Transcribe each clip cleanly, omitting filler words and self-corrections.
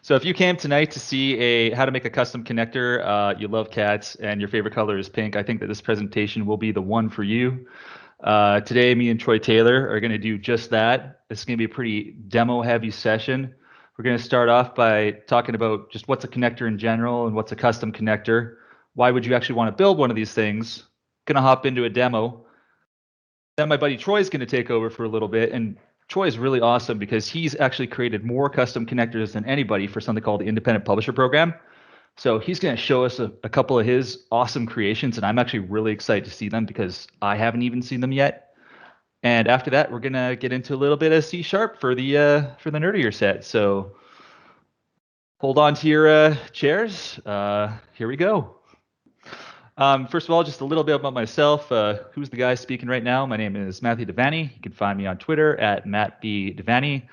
So if you came tonight to see how to make a custom connector, you love cats, and your favorite color is pink, I think that this presentation will be the one for you. Today, me and Troy Taylor are going to do just that. This is going to be a pretty demo-heavy session. We're going to start off by talking about just what's a connector in general and what's a custom connector. Why would you actually want to build one of these things? Going to hop into a demo. Then my buddy Troy's going to take over for a little bit, and Troy is really awesome because he's actually created more custom connectors than anybody for something called the Independent Publisher Program. So he's going to show us a couple of his awesome creations, and I'm actually really excited to see them because I haven't even seen them yet. And after that, we're going to get into a little bit of C# for the nerdier set. So hold on to your chairs. Here we go. First of all, just a little bit about myself. Who's the guy speaking right now? My name is Matthew Devaney. You can find me on Twitter at MattBDevaney.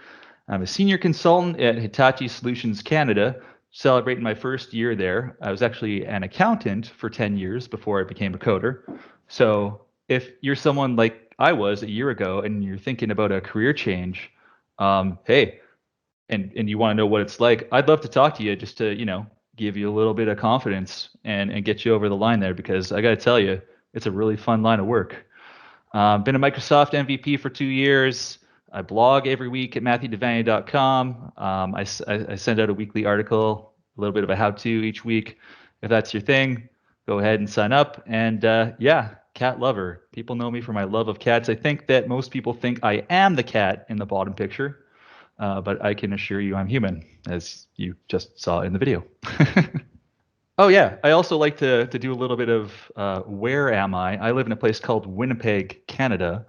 I'm a senior consultant at Hitachi Solutions Canada, celebrating my first year there. I was actually an accountant for 10 years before I became a coder. So if you're someone like I was a year ago and you're thinking about a career change, hey, and you want to know what it's like, I'd love to talk to you just to, give you a little bit of confidence and get you over the line there, because I got to tell you, it's a really fun line of work. Been a Microsoft MVP for 2 years. I blog every week at MatthewDevaney.com. I send out a weekly article, a little bit of a how-to each week. If that's your thing, go ahead and sign up. And yeah, cat lover. People know me for my love of cats. I think that most people think I am the cat in the bottom picture. But I can assure you I'm human, as you just saw in the video. Oh yeah, I also like to do a little bit of where am I? I live in a place called Winnipeg, Canada.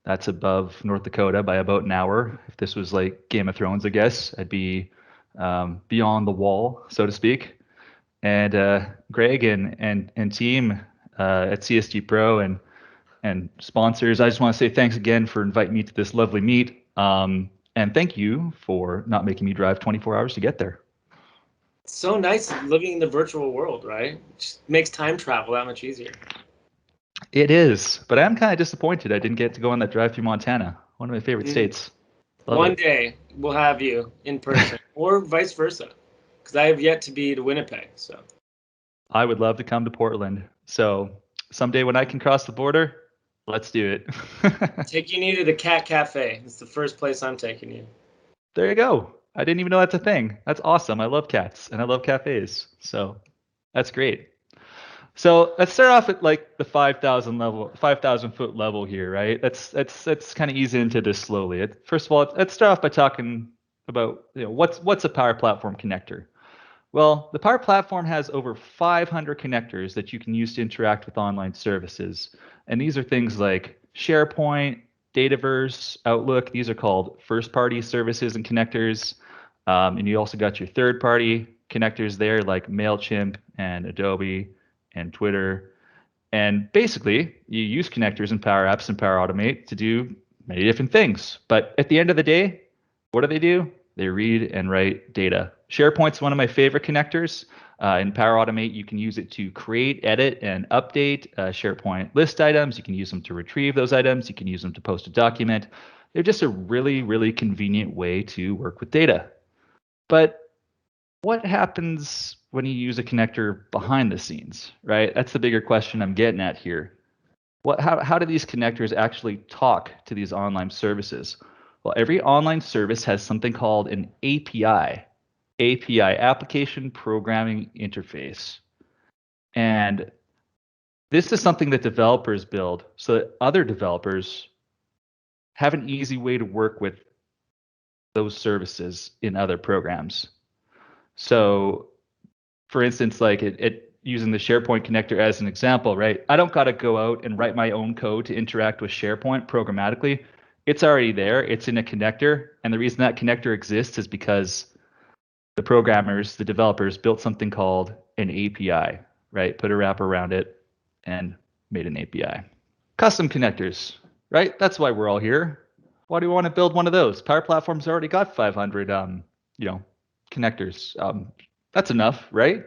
That's above North Dakota by about an hour. If this was like Game of Thrones, I guess, I'd be beyond the wall, so to speak. And Greg and team at CSG Pro and sponsors, I just want to say thanks again for inviting me to this lovely meet. And thank you for not making me drive 24 hours to get there. It's so nice living in the virtual world, right? It just makes time travel that much easier. It is, but I'm kind of disappointed I didn't get to go on that drive through Montana, one of my favorite states. Love One day we'll have you in person, or vice versa, because I have yet to be to Winnipeg. So I would love to come to Portland. So someday when I can cross the border, let's do it. Taking you to the Cat Cafe. It's the first place I'm taking you. There you go. I didn't even know that's a thing. That's awesome. I love cats and I love cafes. So that's great. So let's start off at like the 5,000 foot level here, right? Let's kind of ease into this slowly. First of all, let's start off by talking about what's a Power Platform connector. Well, the Power Platform has over 500 connectors that you can use to interact with online services. And these are things like SharePoint, Dataverse, Outlook. These are called first-party services and connectors. And you also got your third-party connectors there like MailChimp and Adobe and Twitter. And basically, you use connectors in Power Apps and Power Automate to do many different things. But at the end of the day, what do? They read and write data. SharePoint's one of my favorite connectors. In Power Automate, you can use it to create, edit, and update SharePoint list items. You can use them to retrieve those items. You can use them to post a document. They're just a really, really convenient way to work with data. But what happens when you use a connector behind the scenes, right? That's the bigger question I'm getting at here. How do these connectors actually talk to these online services? Well, every online service has something called an API, Application Programming Interface. And this is something that developers build so that other developers have an easy way to work with those services in other programs. So, for instance, like using the SharePoint connector as an example, right? I don't got to go out and write my own code to interact with SharePoint programmatically. It's already there. It's in a connector. And the reason that connector exists is because the programmers, the developers, built something called an API, right? Put a wrapper around it and made an API. Custom connectors, right? That's why we're all here. Why do we want to build one of those? Power Platform's already got 500, connectors. That's enough, right?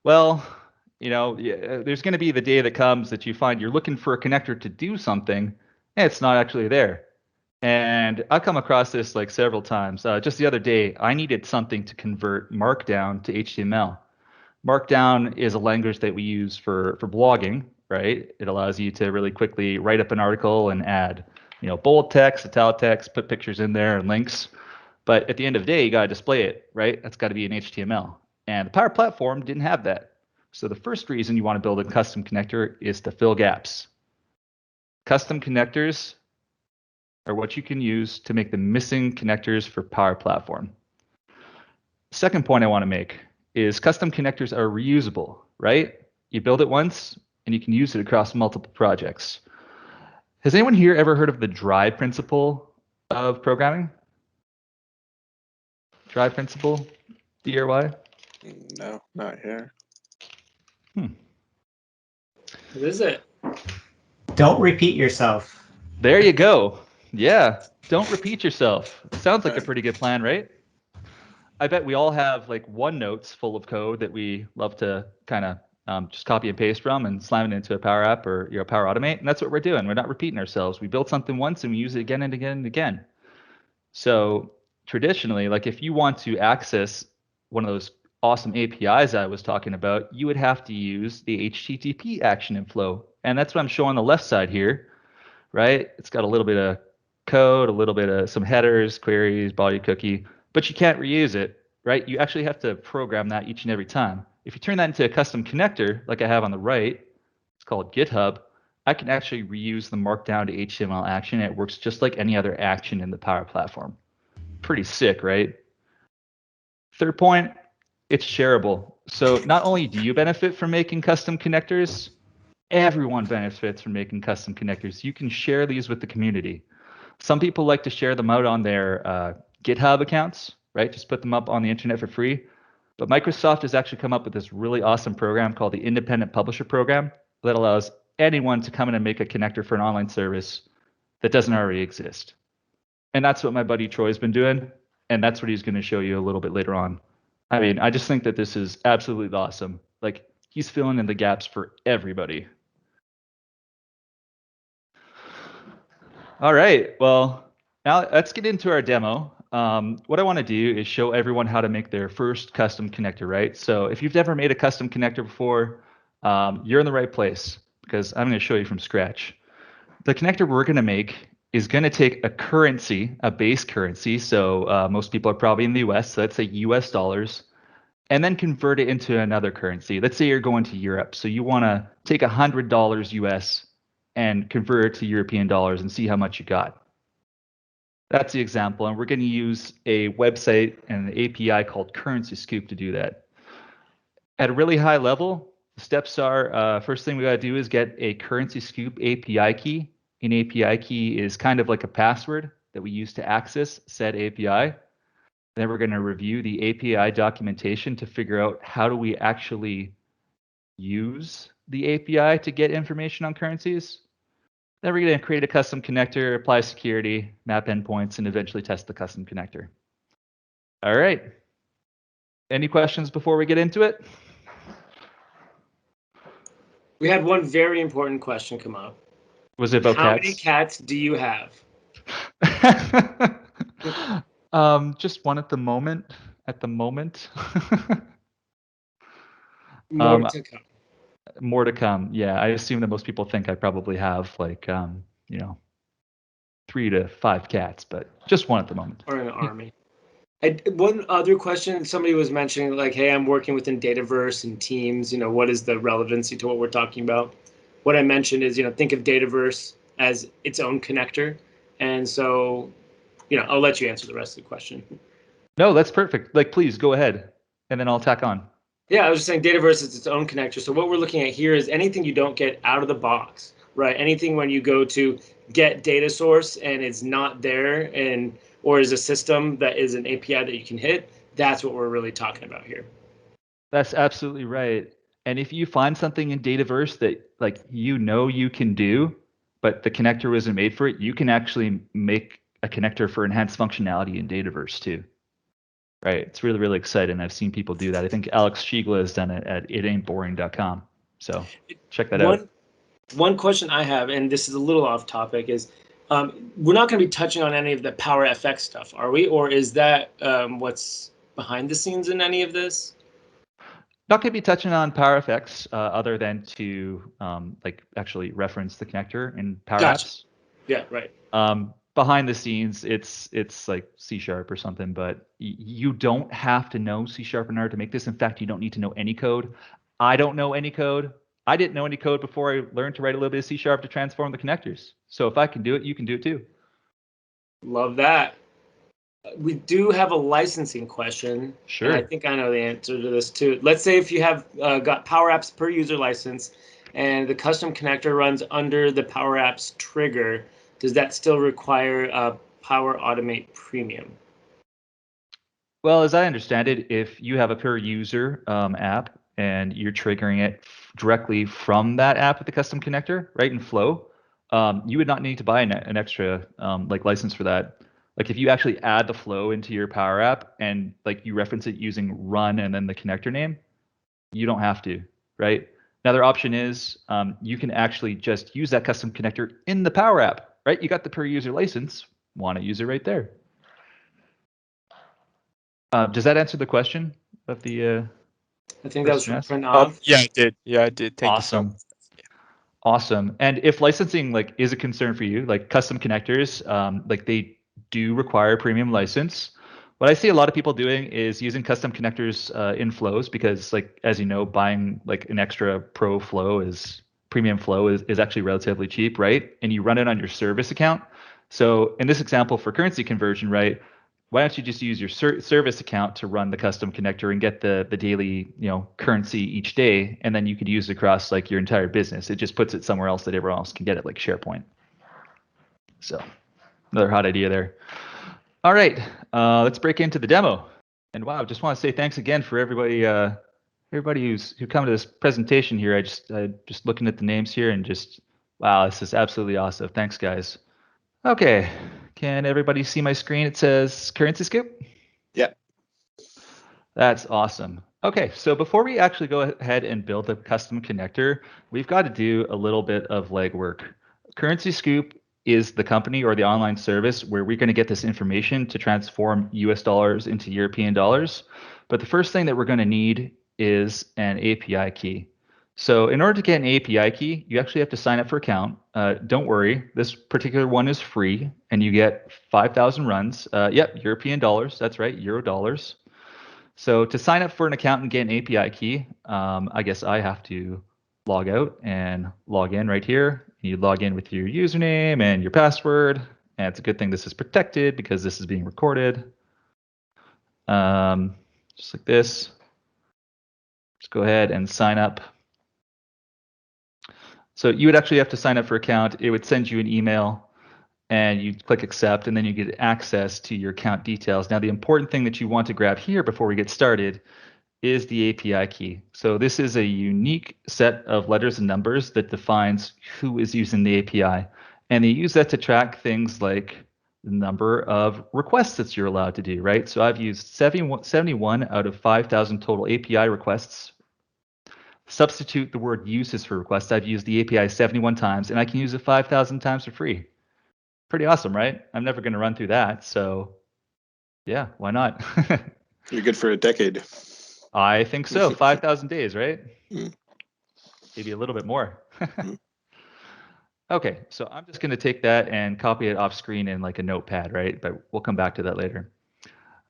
Well, there's going to be the day that comes that you find you're looking for a connector to do something, and it's not actually there. And I've come across this like several times. Just the other day, I needed something to convert Markdown to HTML. Markdown is a language that we use for blogging, right? It allows you to really quickly write up an article and add, bold text, italic text, put pictures in there and links. But at the end of the day, you got to display it, right? That's got to be in HTML. And the Power Platform didn't have that. So the first reason you want to build a custom connector is to fill gaps. Custom connectors are what you can use to make the missing connectors for Power Platform. Second point I want to make is custom connectors are reusable, right? You build it once and you can use it across multiple projects. Has anyone here ever heard of the drive principle of programming? Drive principle, DRY? No, not here. What is it? Don't repeat yourself. There you go. Yeah, don't repeat yourself. Sounds like a pretty good plan, right? I bet we all have like OneNotes full of code that we love to kind of just copy and paste from and slam it into a Power App or Power Automate. And that's what we're doing. We're not repeating ourselves. We build something once and we use it again and again and again. So traditionally, like if you want to access one of those awesome APIs I was talking about, you would have to use the HTTP action inflow. And that's what I'm showing on the left side here, right? It's got a little bit of code, a little bit of some headers, queries, body cookie, but you can't reuse it, right? You actually have to program that each and every time. If you turn that into a custom connector, like I have on the right, it's called GitHub, I can actually reuse the Markdown to HTML action. It works just like any other action in the Power Platform. Pretty sick, right? Third point, it's shareable. So not only do you benefit from making custom connectors, everyone benefits from making custom connectors. You can share these with the community. Some people like to share them out on their GitHub accounts, right? Just put them up on the internet for free. But Microsoft has actually come up with this really awesome program called the Independent Publisher Program that allows anyone to come in and make a connector for an online service that doesn't already exist. And that's what my buddy Troy's been doing. And that's what he's going to show you a little bit later on. I mean, I just think that this is absolutely awesome. Like, he's filling in the gaps for everybody. All right, well, now let's get into our demo. What I want to do is show everyone how to make their first custom connector, right? So if you've never made a custom connector before, you're in the right place because I'm going to show you from scratch. The connector we're going to make is going to take a currency, a base currency. So most people are probably in the US, so let's say US dollars, and then convert it into another currency. Let's say you're going to Europe. So you want to take $100 US and convert it to European dollars and see how much you got. That's the example. And we're going to use a website and an API called Currency Scoop to do that. At a really high level, the steps are, first thing we got to do is get a Currency Scoop API key. An API key is kind of like a password that we use to access said API. Then we're going to review the API documentation to figure out how do we actually use the API to get information on currencies. Then we're going to create a custom connector, apply security, map endpoints, and eventually test the custom connector. All right. Any questions before we get into it? We had one very important question come up. Was it about How cats? many cats do you have? Just one at the moment. More to come. More to come. Yeah, I assume that most people think I probably have like 3 to 5 cats, but just one at the moment. Or an army. One other question, somebody was mentioning like, hey, I'm working within Dataverse and Teams, what is the relevancy to what we're talking about? What I mentioned is, think of Dataverse as its own connector. And so, I'll let you answer the rest of the question. No, that's perfect. Like, please go ahead and then I'll tack on. Yeah, I was just saying Dataverse is its own connector. So what we're looking at here is anything you don't get out of the box, right? Anything when you go to get data source and it's not there or is a system that is an API that you can hit, that's what we're really talking about here. That's absolutely right. And if you find something in Dataverse that like you can do, but the connector wasn't made for it, you can actually make a connector for enhanced functionality in Dataverse too. Right. It's really, really exciting. I've seen people do that. I think Alex Shigla has done it at itaintboring.com. So check that out. One question I have, and this is a little off topic, is We're not going to be touching on any of the Power FX stuff, are we? Or is that what's behind the scenes in any of this? Not going to be touching on Power FX other than to like actually reference the connector in Power Gotcha. Apps. Yeah, right. Behind the scenes, it's like C# or something, but you don't have to know C# in order to make this. In fact, you don't need to know any code. I don't know any code. I didn't know any code before I learned to write a little bit of C# to transform the connectors. So if I can do it, you can do it too. Love that. We do have a licensing question. Sure. And I think I know the answer to this too. Let's say if you have got Power Apps per user license and the custom connector runs under the Power Apps trigger, does that still require a Power Automate Premium? Well, as I understand it, if you have a per user app and you're triggering it directly from that app with the custom connector, right, in Flow, you would not need to buy an extra like license for that. Like if you actually add the flow into your Power App and like you reference it using run and then the connector name, you don't have to, right? Another option is you can actually just use that custom connector in the Power App, right? You got the per user license, want to use it right there. Does that answer the question of the? I think that was from person Pranav. Yeah, I did. Yeah, I did. Thank you so Awesome. much. Awesome. And if licensing like is a concern for you, like custom connectors, like they do require a premium license. What I see a lot of people doing is using custom connectors in flows because, like as you know, buying like an extra pro flow is premium flow is actually relatively cheap, right? And you run it on your service account. So in this example for currency conversion, right? Why don't you just use your service account to run the custom connector and get the daily currency each day, and then you could use it across like your entire business. It just puts it somewhere else that everyone else can get it, like SharePoint. So another hot idea there. All right, let's break into the demo. And wow, just want to say thanks again for everybody who come to this presentation here. I just looking at the names here and just wow, this is absolutely awesome. Thanks, guys. Okay, can everybody see my screen? It says Currency Scoop? Yeah. That's awesome. Okay, so before we actually go ahead and build a custom connector, we've got to do a little bit of legwork. Currency Scoop is the company or the online service where we're going to get this information to transform US dollars into European dollars. But the first thing that we're going to need is an API key. So in order to get an API key, you actually have to sign up for an account. Don't worry, this particular one is free and you get 5,000 runs. Yep, European dollars, that's right, Euro dollars. So to sign up for an account and get an API key, I guess I have to log out and log in right here. You log in with your username and your password. And it's a good thing this is protected because this is being recorded. Just like this. Just go ahead and sign up. So you would actually have to sign up for an account. It would send you an email and you click accept and then you get access to your account details. Now the important thing that you want to grab here before we get started is the API key. So this is a unique set of letters and numbers that defines who is using the API. And they use that to track things like the number of requests that you're allowed to do, right? So I've used 71 out of 5,000 total API requests. Substitute the word uses for requests. I've used the API 71 times and I can use it 5,000 times for free. Pretty awesome, right? I'm never going to run through that. So yeah, why not? You're good for a decade. I think so. 5,000 days, right? Mm. Maybe a little bit more. Okay, so I'm just going to take that and copy it off screen in like a notepad, right? But we'll come back to that later.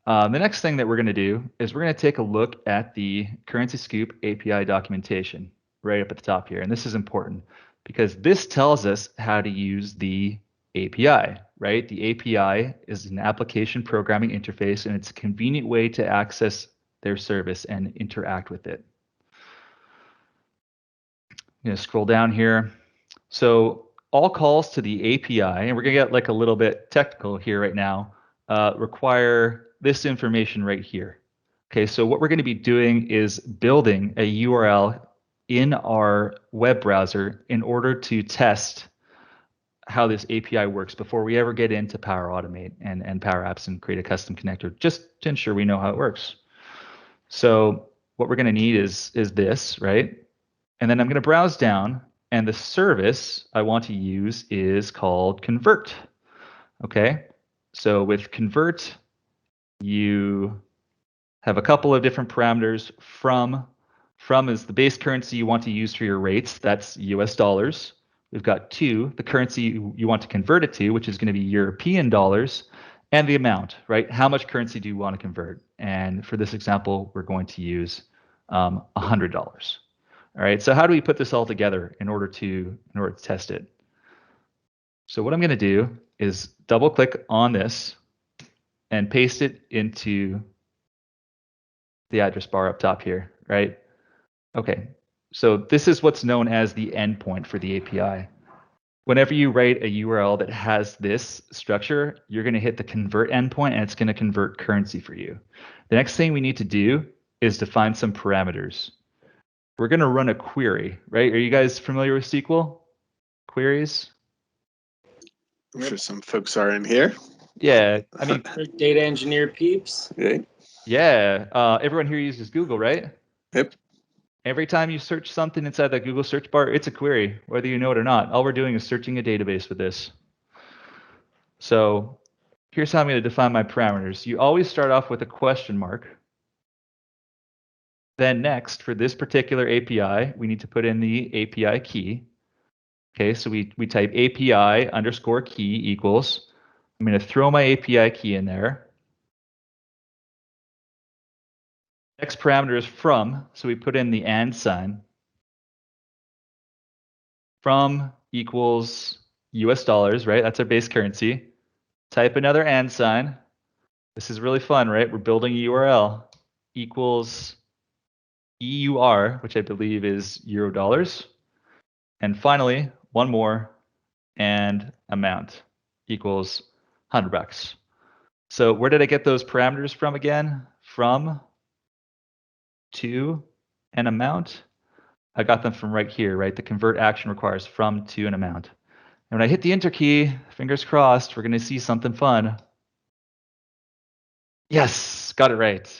The next thing that we're going to do is we're going to take a look at the Currency Scoop API documentation right up at the top here. And this is important because this tells us how to use the API, right? The API is an application programming interface, and it's a convenient way to access their service and interact with it. I'm going to scroll down here. So all calls to the API, and we're going to get like a little bit technical here right now, require this information right here. Okay, so what we're going to be doing is building a URL in our web browser in order to test how this API works before we ever get into Power Automate and Power Apps and create a custom connector, just to ensure we know how it works. So what we're going to need is this, right? And then I'm going to browse down And the service I want to use is called convert. Okay, so with convert, you have a couple of different parameters. From is the base currency you want to use for your rates. That's US dollars. We've got to, the currency you want to convert it to, which is going to be European dollars, and the amount, right? How much currency do you want to convert? And for this example, we're going to use $100. All right, so how do we put this all together in order to test it? So what I'm going to do is double click on this and paste it into the address bar up top here, right? Okay, so this is what's known as the endpoint for the API. Whenever you write a URL that has this structure, you're going to hit the convert endpoint and it's going to convert currency for you. The next thing we need to do is define some parameters. We're going to run a query, right? Are you guys familiar with SQL? Queries? I'm sure some folks are in here. Yeah, I mean, Data engineer peeps. yeah, everyone here uses Google, right? Yep. Every time you search something inside that Google search bar, it's a query, whether you know it or not. All we're doing is searching a database with this. So here's how I'm going to define my parameters. You always start off with a question mark. Then next, for this particular API, we need to put in the API key. Okay, so we type API underscore key equals. I'm going to throw my API key in there. Next parameter is from, so we put in the and sign. From equals US dollars, right? That's our base currency. Type another and sign. This is really fun, right? We're building a URL. Equals EUR, which I believe is Euro dollars. And finally, one more, and amount equals $100. So where did I get those parameters from again? From, to, and amount. I got them from right here, right? The convert action requires from, to, and amount. And when I hit the enter key, fingers crossed, we're going to see something fun. Yes, got it right.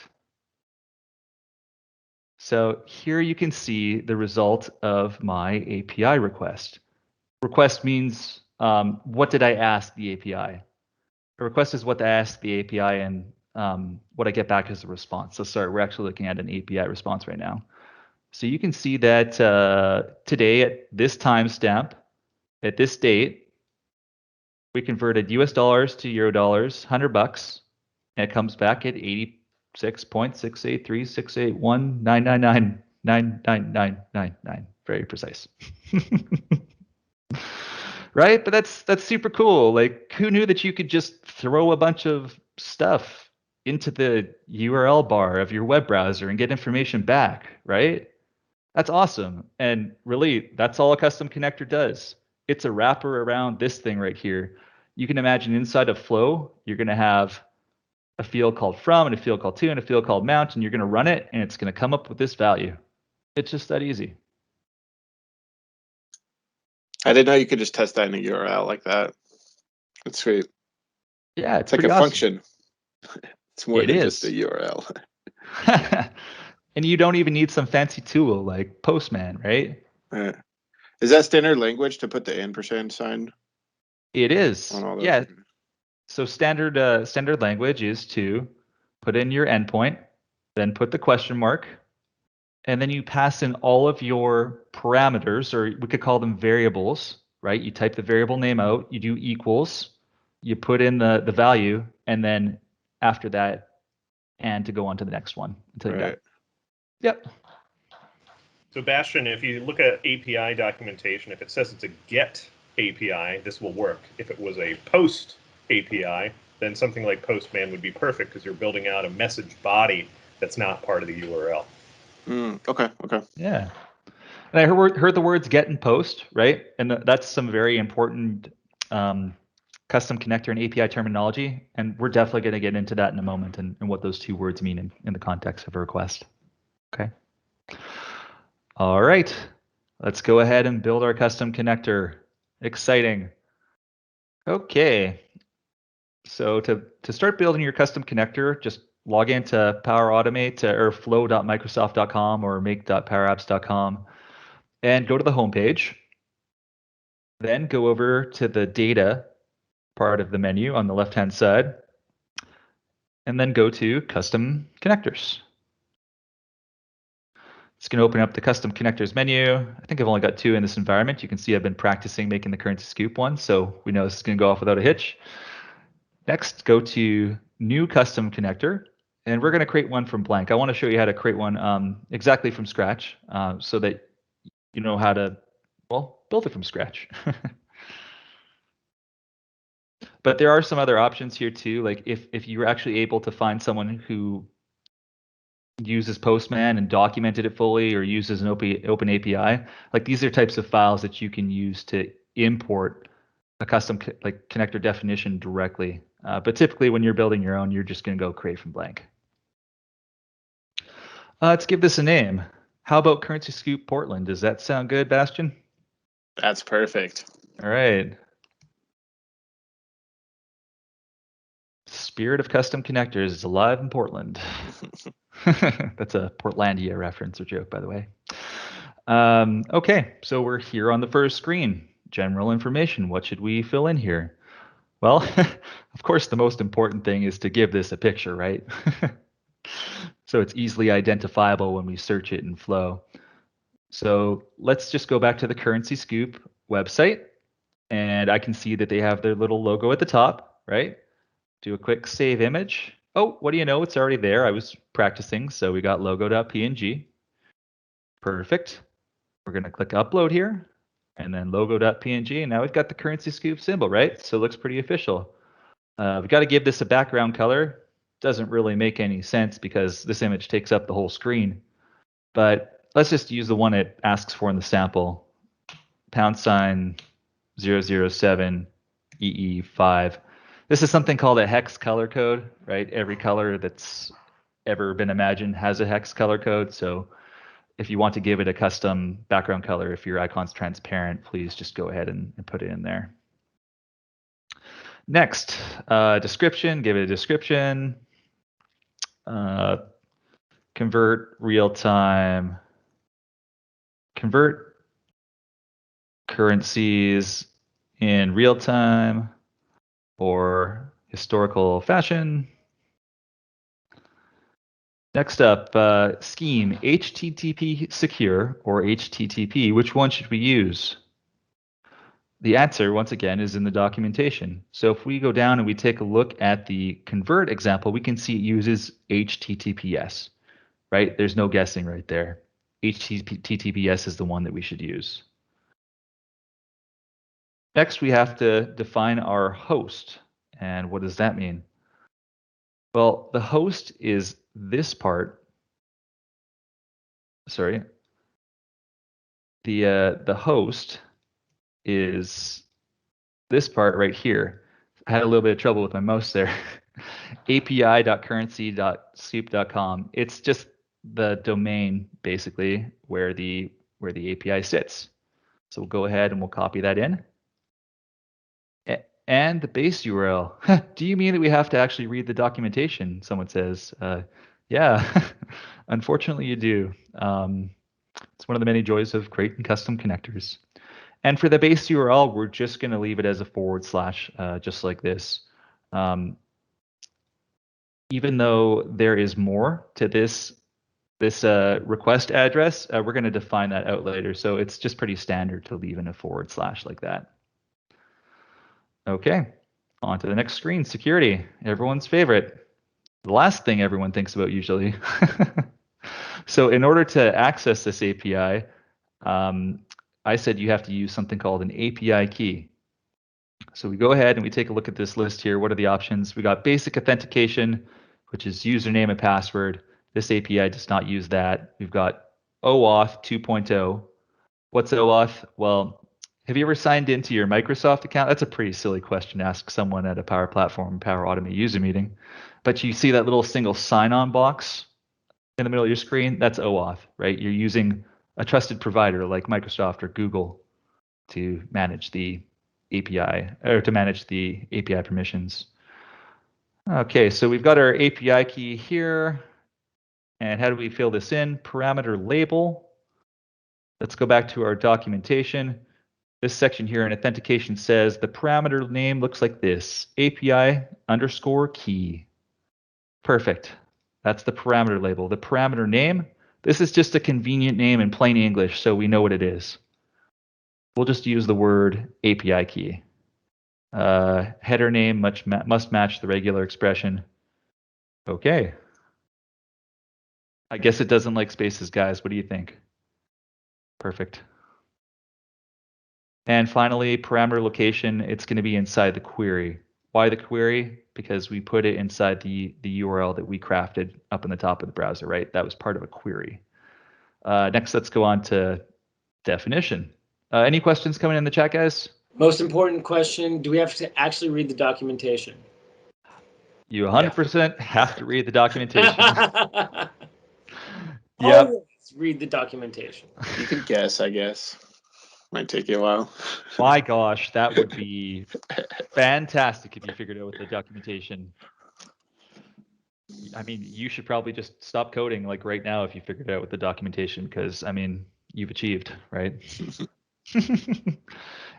So here you can see the result of my API request. Request means what did I ask the API? A request is what I asked the API and what I get back as a response. So sorry, we're actually looking at an API response right now. So you can see that today at this timestamp, at this date, we converted US dollars to Euro dollars, $100, and it comes back at 86.6836819999999. Very precise. Right? But that's super cool. Like, who knew that you could just throw a bunch of stuff into the URL bar of your web browser and get information back, right? That's awesome. And really, that's all a custom connector does. It's a wrapper around this thing right here. You can imagine inside of Flow, you're going to have a field called from and a field called to and a field called mount, and you're going to run it, and it's going to come up with this value. It's just that easy. I didn't know you could just test that in a URL like that. That's sweet. Yeah, It's like a pretty awesome. function. It's more than just a URL. And you don't even need some fancy tool like Postman, right? Is that standard language to put the ampersand sign? It is. On all those? Yeah. So standard language is to put in your endpoint, then put the question mark, and then you pass in all of your parameters, or we could call them variables, right? You type the variable name out, you do equals, you put in the value, and then after that, and to go on to the next one until you're done. Yep. So Bastian, if you look at API documentation, if it says it's a GET API, this will work. If it was a POST API, then something like Postman would be perfect because you're building out a message body that's not part of the URL. Okay. Yeah. And I heard the words get and post, right? And that's some very important custom connector and API terminology. And we're definitely going to get into that in a moment and what those two words mean in the context of a request. Okay. All right. Let's go ahead and build our custom connector. Exciting. Okay. So to start building your custom connector, just log into Power Automate or flow.microsoft.com or make.powerapps.com and go to the home page. Then go over to the data part of the menu on the left-hand side, and then go to custom connectors. It's going to open up the custom connectors menu. I think I've only got 2 in this environment. You can see I've been practicing making the currency scoop one, so we know this is going to go off without a hitch. Next, go to new custom connector, and we're going to create one from blank. I want to show you how to create one exactly from scratch, so that you know how to, well, build it from scratch. But there are some other options here too. Like if you were actually able to find someone who uses Postman and documented it fully, or uses an open API, like these are types of files that you can use to import a custom connector definition directly. But typically when you're building your own, you're just going to go create from blank. Let's give this a name. How about Currency Scoop Portland? Does that sound good, Bastian? That's perfect. All right. Spirit of Custom Connectors is alive in Portland. That's a Portlandia reference or joke, by the way. Okay, so we're here on the first screen. General information. What should we fill in here? Well, of course, the most important thing is to give this a picture, right? So it's easily identifiable when we search it in Flow. So let's just go back to the Currency Scoop website, and I can see that they have their little logo at the top, right? Do a quick save image. Oh, what do you know? It's already there. I was practicing, so we got logo.png. Perfect. We're going to click upload here, and then logo.png, and now we've got the Currency Scoop symbol, right? So it looks pretty official. We've got to give this a background color. Doesn't really make any sense because this image takes up the whole screen. But let's just use the one it asks for in the sample. #007 EE5. This is something called a hex color code, right? Every color that's ever been imagined has a hex color code. So if you want to give it a custom background color, if your icon's transparent, please just go ahead and put it in there. Next, description, give it a description. Convert real-time, convert currencies in real time or historical fashion. Next up, scheme, HTTP secure or HTTP. Which one should we use? The answer, once again, is in the documentation. So if we go down and we take a look at the convert example, we can see it uses HTTPS, right? There's no guessing right there. HTTPS is the one that we should use. Next, we have to define our host. And what does that mean? Well, the host is this part. Sorry. The host is this part right here. I had a little bit of trouble with my mouse there. api.currency.scoop.com. It's just the domain basically where the API sits. So we'll go ahead and we'll copy that in. And the base URL. Do you mean that we have to actually read the documentation? Someone says, yeah, unfortunately you do. It's one of the many joys of creating custom connectors. And for the base URL, we're just going to leave it as a /, just like this. Even though there is more to this request address, we're going to define that out later. So it's just pretty standard to leave in a / like that. Okay, on to the next screen, security, everyone's favorite. The last thing everyone thinks about usually. So in order to access this API, I said you have to use something called an API key. So we go ahead and we take a look at this list here. What are the options? We got basic authentication, which is username and password. This API does not use that. We've got OAuth 2.0. What's OAuth? Well, have you ever signed into your Microsoft account? That's a pretty silly question to ask someone at a Power Platform, Power Automate user meeting. But you see that little single sign-on box in the middle of your screen? That's OAuth, right? You're using a trusted provider like Microsoft or Google to manage the API, or to manage the API permissions. Okay, so we've got our API key here. And how do we fill this in? Parameter label. Let's go back to our documentation. this section here in authentication says the parameter name looks like this, API_key. Perfect. That's the parameter label. The parameter name, this is just a convenient name in plain English, so we know what it is. We'll just use the word API key. Header name must match the regular expression. Okay. I guess it doesn't like spaces, guys. What do you think? Perfect. And finally, parameter location, it's going to be inside the query. Why the query? Because we put it inside the URL that we crafted up in the top of the browser, right? That was part of a query. Next, let's go on to definition. Any questions coming in the chat, guys? Most important question, do we have to actually read the documentation? You 100% have to read the documentation. Yep. Always read the documentation. You can guess, I guess. Might take you a while. My gosh, that would be fantastic if you figured out with the documentation. I mean, you should probably just stop coding like right now if you figured it out with the documentation, because I mean, you've achieved, right?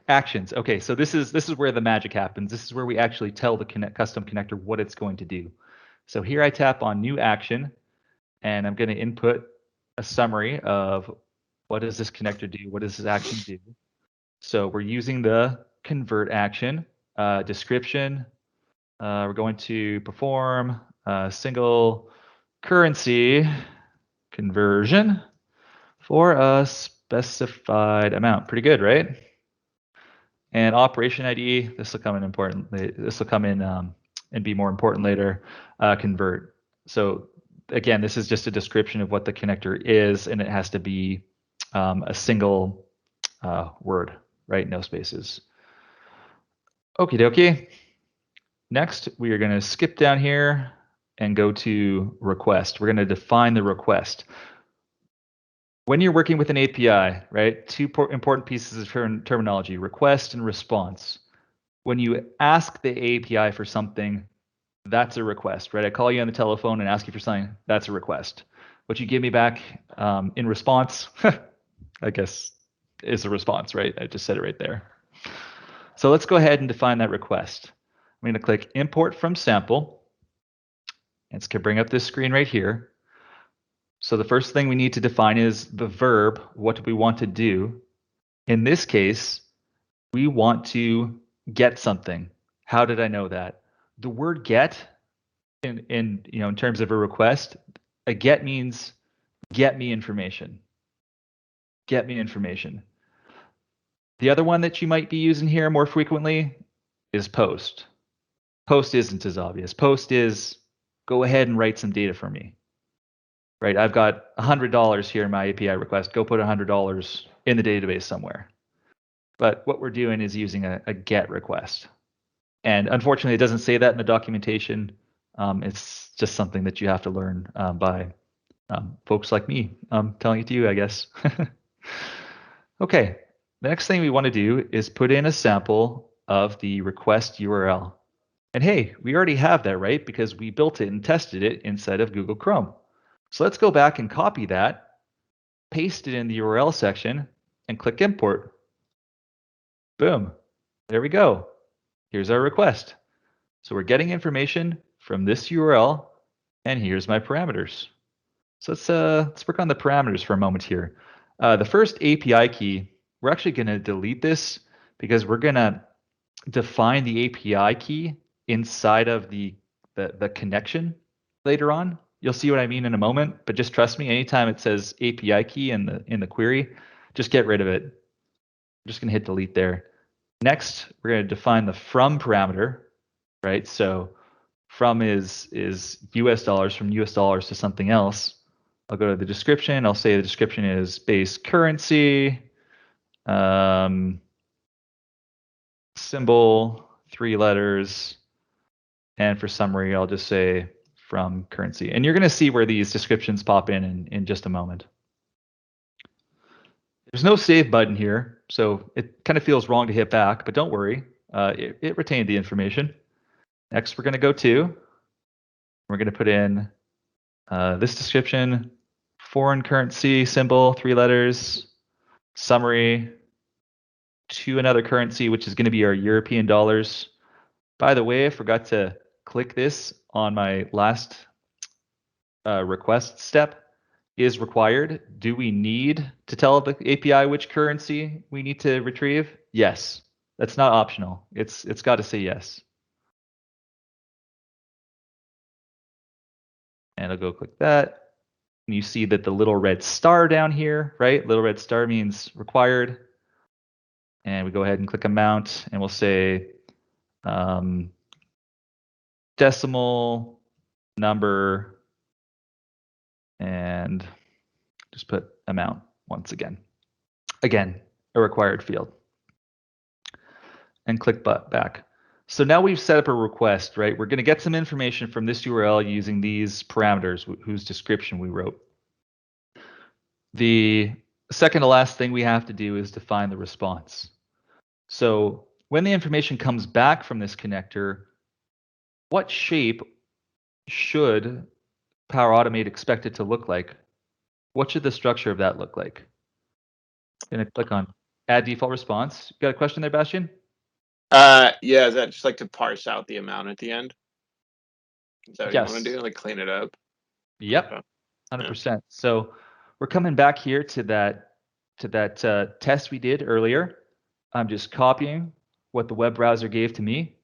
Actions. Okay, so this is where the magic happens. This is where we actually tell the custom connector what it's going to do. So here I tap on new action, and I'm going to input a summary of what does this connector do? What does this action do? So we're using the convert action, description. We're going to perform single currency conversion for a specified amount. Pretty good, right? And operation ID, this will come in important. This will come in and be more important later. Convert. So again, this is just a description of what the connector is, and it has to be a single word, right? No spaces. Okie dokie. Next, we are going to skip down here and go to request. We're going to define the request. When you're working with an API, right, two important pieces of terminology, request and response. When you ask the API for something, that's a request, right? I call you on the telephone and ask you for something, that's a request. What you give me back in response, I guess, is a response, right? I just said it right there. So let's go ahead and define that request. I'm going to click import from sample. It's going to bring up this screen right here. So the first thing we need to define is the verb. What do we want to do? In this case, we want to get something. How did I know that? The word get in terms of a request, a get means get me information. Get me information. The other one that you might be using here more frequently is post. Post isn't as obvious. Post is go ahead and write some data for me. Right, I've got $100 here in my API request. Go put $100 in the database somewhere. But what we're doing is using a GET request. And unfortunately, it doesn't say that in the documentation. It's just something that you have to learn by folks like me telling it to you, I guess. Okay, the next thing we want to do is put in a sample of the request URL. And hey, we already have that, right? Because we built it and tested it inside of Google Chrome. So let's go back and copy that, paste it in the URL section, and click import. Boom. There we go. Here's our request. So we're getting information from this URL, and here's my parameters. So let's work on the parameters for a moment here. The first API key, we're actually going to delete this because we're going to define the API key inside of the connection later on. You'll see what I mean in a moment, but just trust me, anytime it says API key in the query, just get rid of it. I'm just going to hit delete there. Next, we're going to define the from parameter, right? So from is US dollars, from US dollars to something else. I'll go to the description. I'll say the description is base currency, symbol, 3 letters, and for summary, I'll just say from currency. And you're going to see where these descriptions pop in just a moment. There's no save button here, so it kind of feels wrong to hit back, but don't worry, it retained the information. Next, we're going to go to, we're going to put in this description, foreign currency symbol, 3 letters, summary, to another currency, which is going to be our European dollars. By the way, I forgot to click this on my last request step. Is required. Do we need to tell the API which currency we need to retrieve? Yes. That's not optional. It's got to say yes. And I'll go click that. And you see that the little red star down here, right? Little red star means required. And we go ahead and click amount, and we'll say decimal number, and just put amount once again. Again, a required field. And click back. So now we've set up a request, right? We're going to get some information from this URL using these parameters whose description we wrote. The second to last thing we have to do is define the response. So when the information comes back from this connector, what shape should Power Automate expect it to look like? What should the structure of that look like? I'm going to click on Add Default Response. Got a question there, Bastian? Yeah, is that just like to parse out the amount at the end? Is that what Yes. you want to do? Like clean it up? Yep, 100%. So we're coming back here to that test we did earlier. I'm just copying what the web browser gave to me.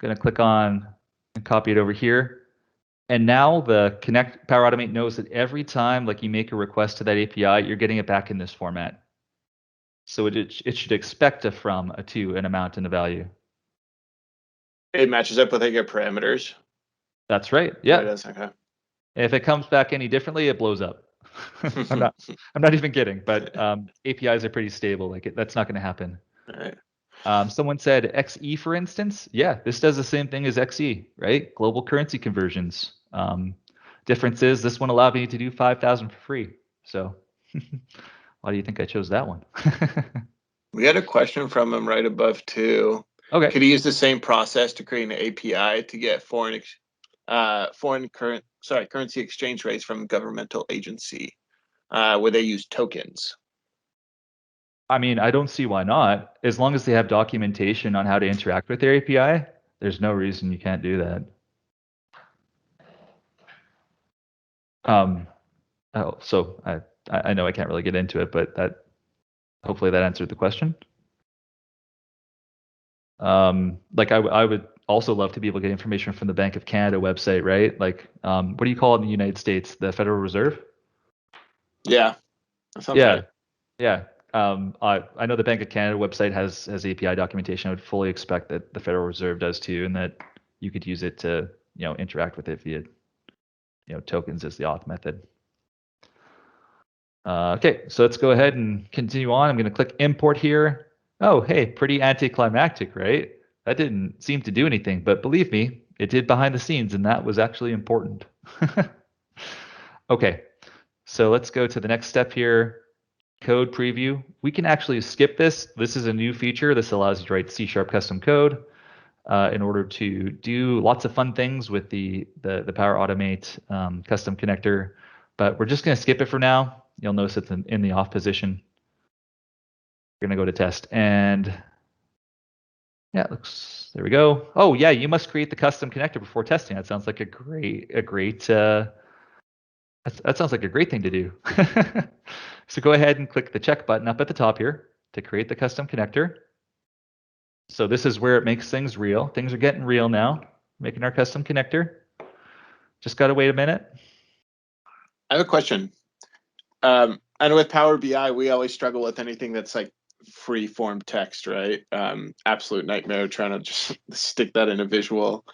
Going to click on and copy it over here. And now the Power Automate knows that every time like you make a request to that API, you're getting it back in this format. So it should expect a from, a to, an amount, and a value. It matches up with like your parameters. That's right. Yeah. It is, okay. If it comes back any differently, it blows up. I'm not even kidding, but APIs are pretty stable. Like that's not going to happen. All right. Someone said XE, for instance. Yeah, this does the same thing as XE, right? Global currency conversions. Difference is this one allowed me to do 5,000 for free. So why do you think I chose that one? We had a question from him right above too. Okay. Could he use the same process to create an API to get currency exchange rates from a governmental agency where they use tokens? I mean, I don't see why not. As long as they have documentation on how to interact with their API, there's no reason you can't do that. So I know I can't really get into it, but hopefully that answered the question. Like I would also love to be able to get information from the Bank of Canada website, right? Like, what do you call it in the United States? The Federal Reserve? Yeah. Yeah. Yeah. I know the Bank of Canada website has API documentation. I would fully expect that the Federal Reserve does too, and that you could use it to, interact with it via, tokens as the auth method. Okay, so let's go ahead and continue on. I'm going to click import here. Oh, hey, pretty anticlimactic, right? That didn't seem to do anything, but believe me, it did behind the scenes, and that was actually important. Okay, so let's go to the next step here. Code preview. We can actually skip this. This is a new feature. This allows you to write C# custom code in order to do lots of fun things with the Power Automate custom connector. But we're just going to skip it for now. You'll notice it's in the off position. We're going to go to test, and yeah, it looks, there we go. Oh yeah, you must create the custom connector before testing. That sounds like a great that sounds like a great thing to do. So go ahead and click the check button up at the top here to create the custom connector. So this is where it makes things real. Things are getting real now, making our custom connector. Just got to wait a minute. I have a question. I know with Power BI, we always struggle with anything that's like free form text, right? Absolute nightmare trying to just stick that in a visual.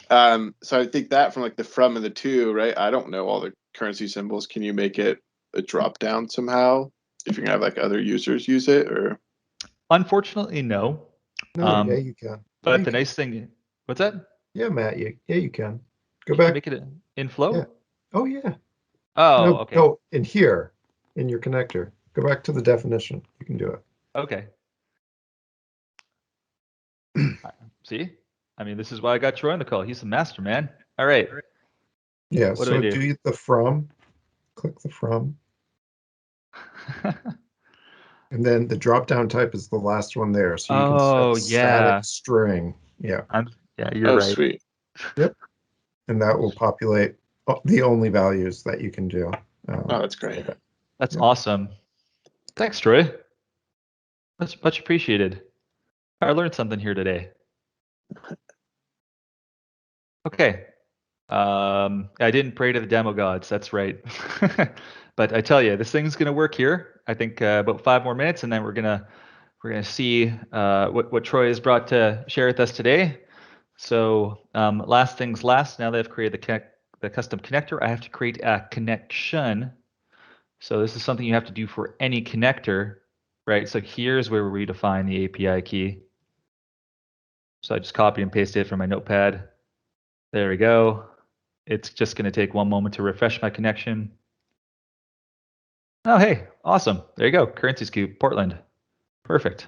So I think that from like the from and the to, right? I don't know all the currency symbols. Can you make it a drop down somehow if you're gonna have like other users use it, or? Unfortunately, no. No, yeah, you can. But the nice thing, what's that? Yeah, Matt, you can. Go You back. can make it in flow? Yeah. Oh, yeah. Oh, No, okay. no, in here, in your connector. Go back to the definition. You can do it. Okay. See? I mean, this is why I got Troy on the call. He's the master, man. All right. Yeah, What do so I do? do the from. Click the from. And then the drop-down type is the last one there. So you Oh, can set yeah. static string. Yeah. Yeah, you're Oh, right. sweet. And that will populate the only values that you can do. Oh, that's great. That's Yep. awesome. Thanks, Troy. That's much appreciated. I learned something here today. Okay. I didn't pray to the demo gods. That's right. But I tell you, this thing's gonna work here. I think about 5 more minutes, and then we're gonna see what Troy has brought to share with us today. So last things last. Now that I've created the custom connector, I have to create a connection. So this is something you have to do for any connector, right? So here's where we define the API key. So I just copy and paste it from my notepad. There we go. It's just going to take 1 moment to refresh my connection. Oh, hey, awesome. There you go. Currency scoop, Portland. Perfect.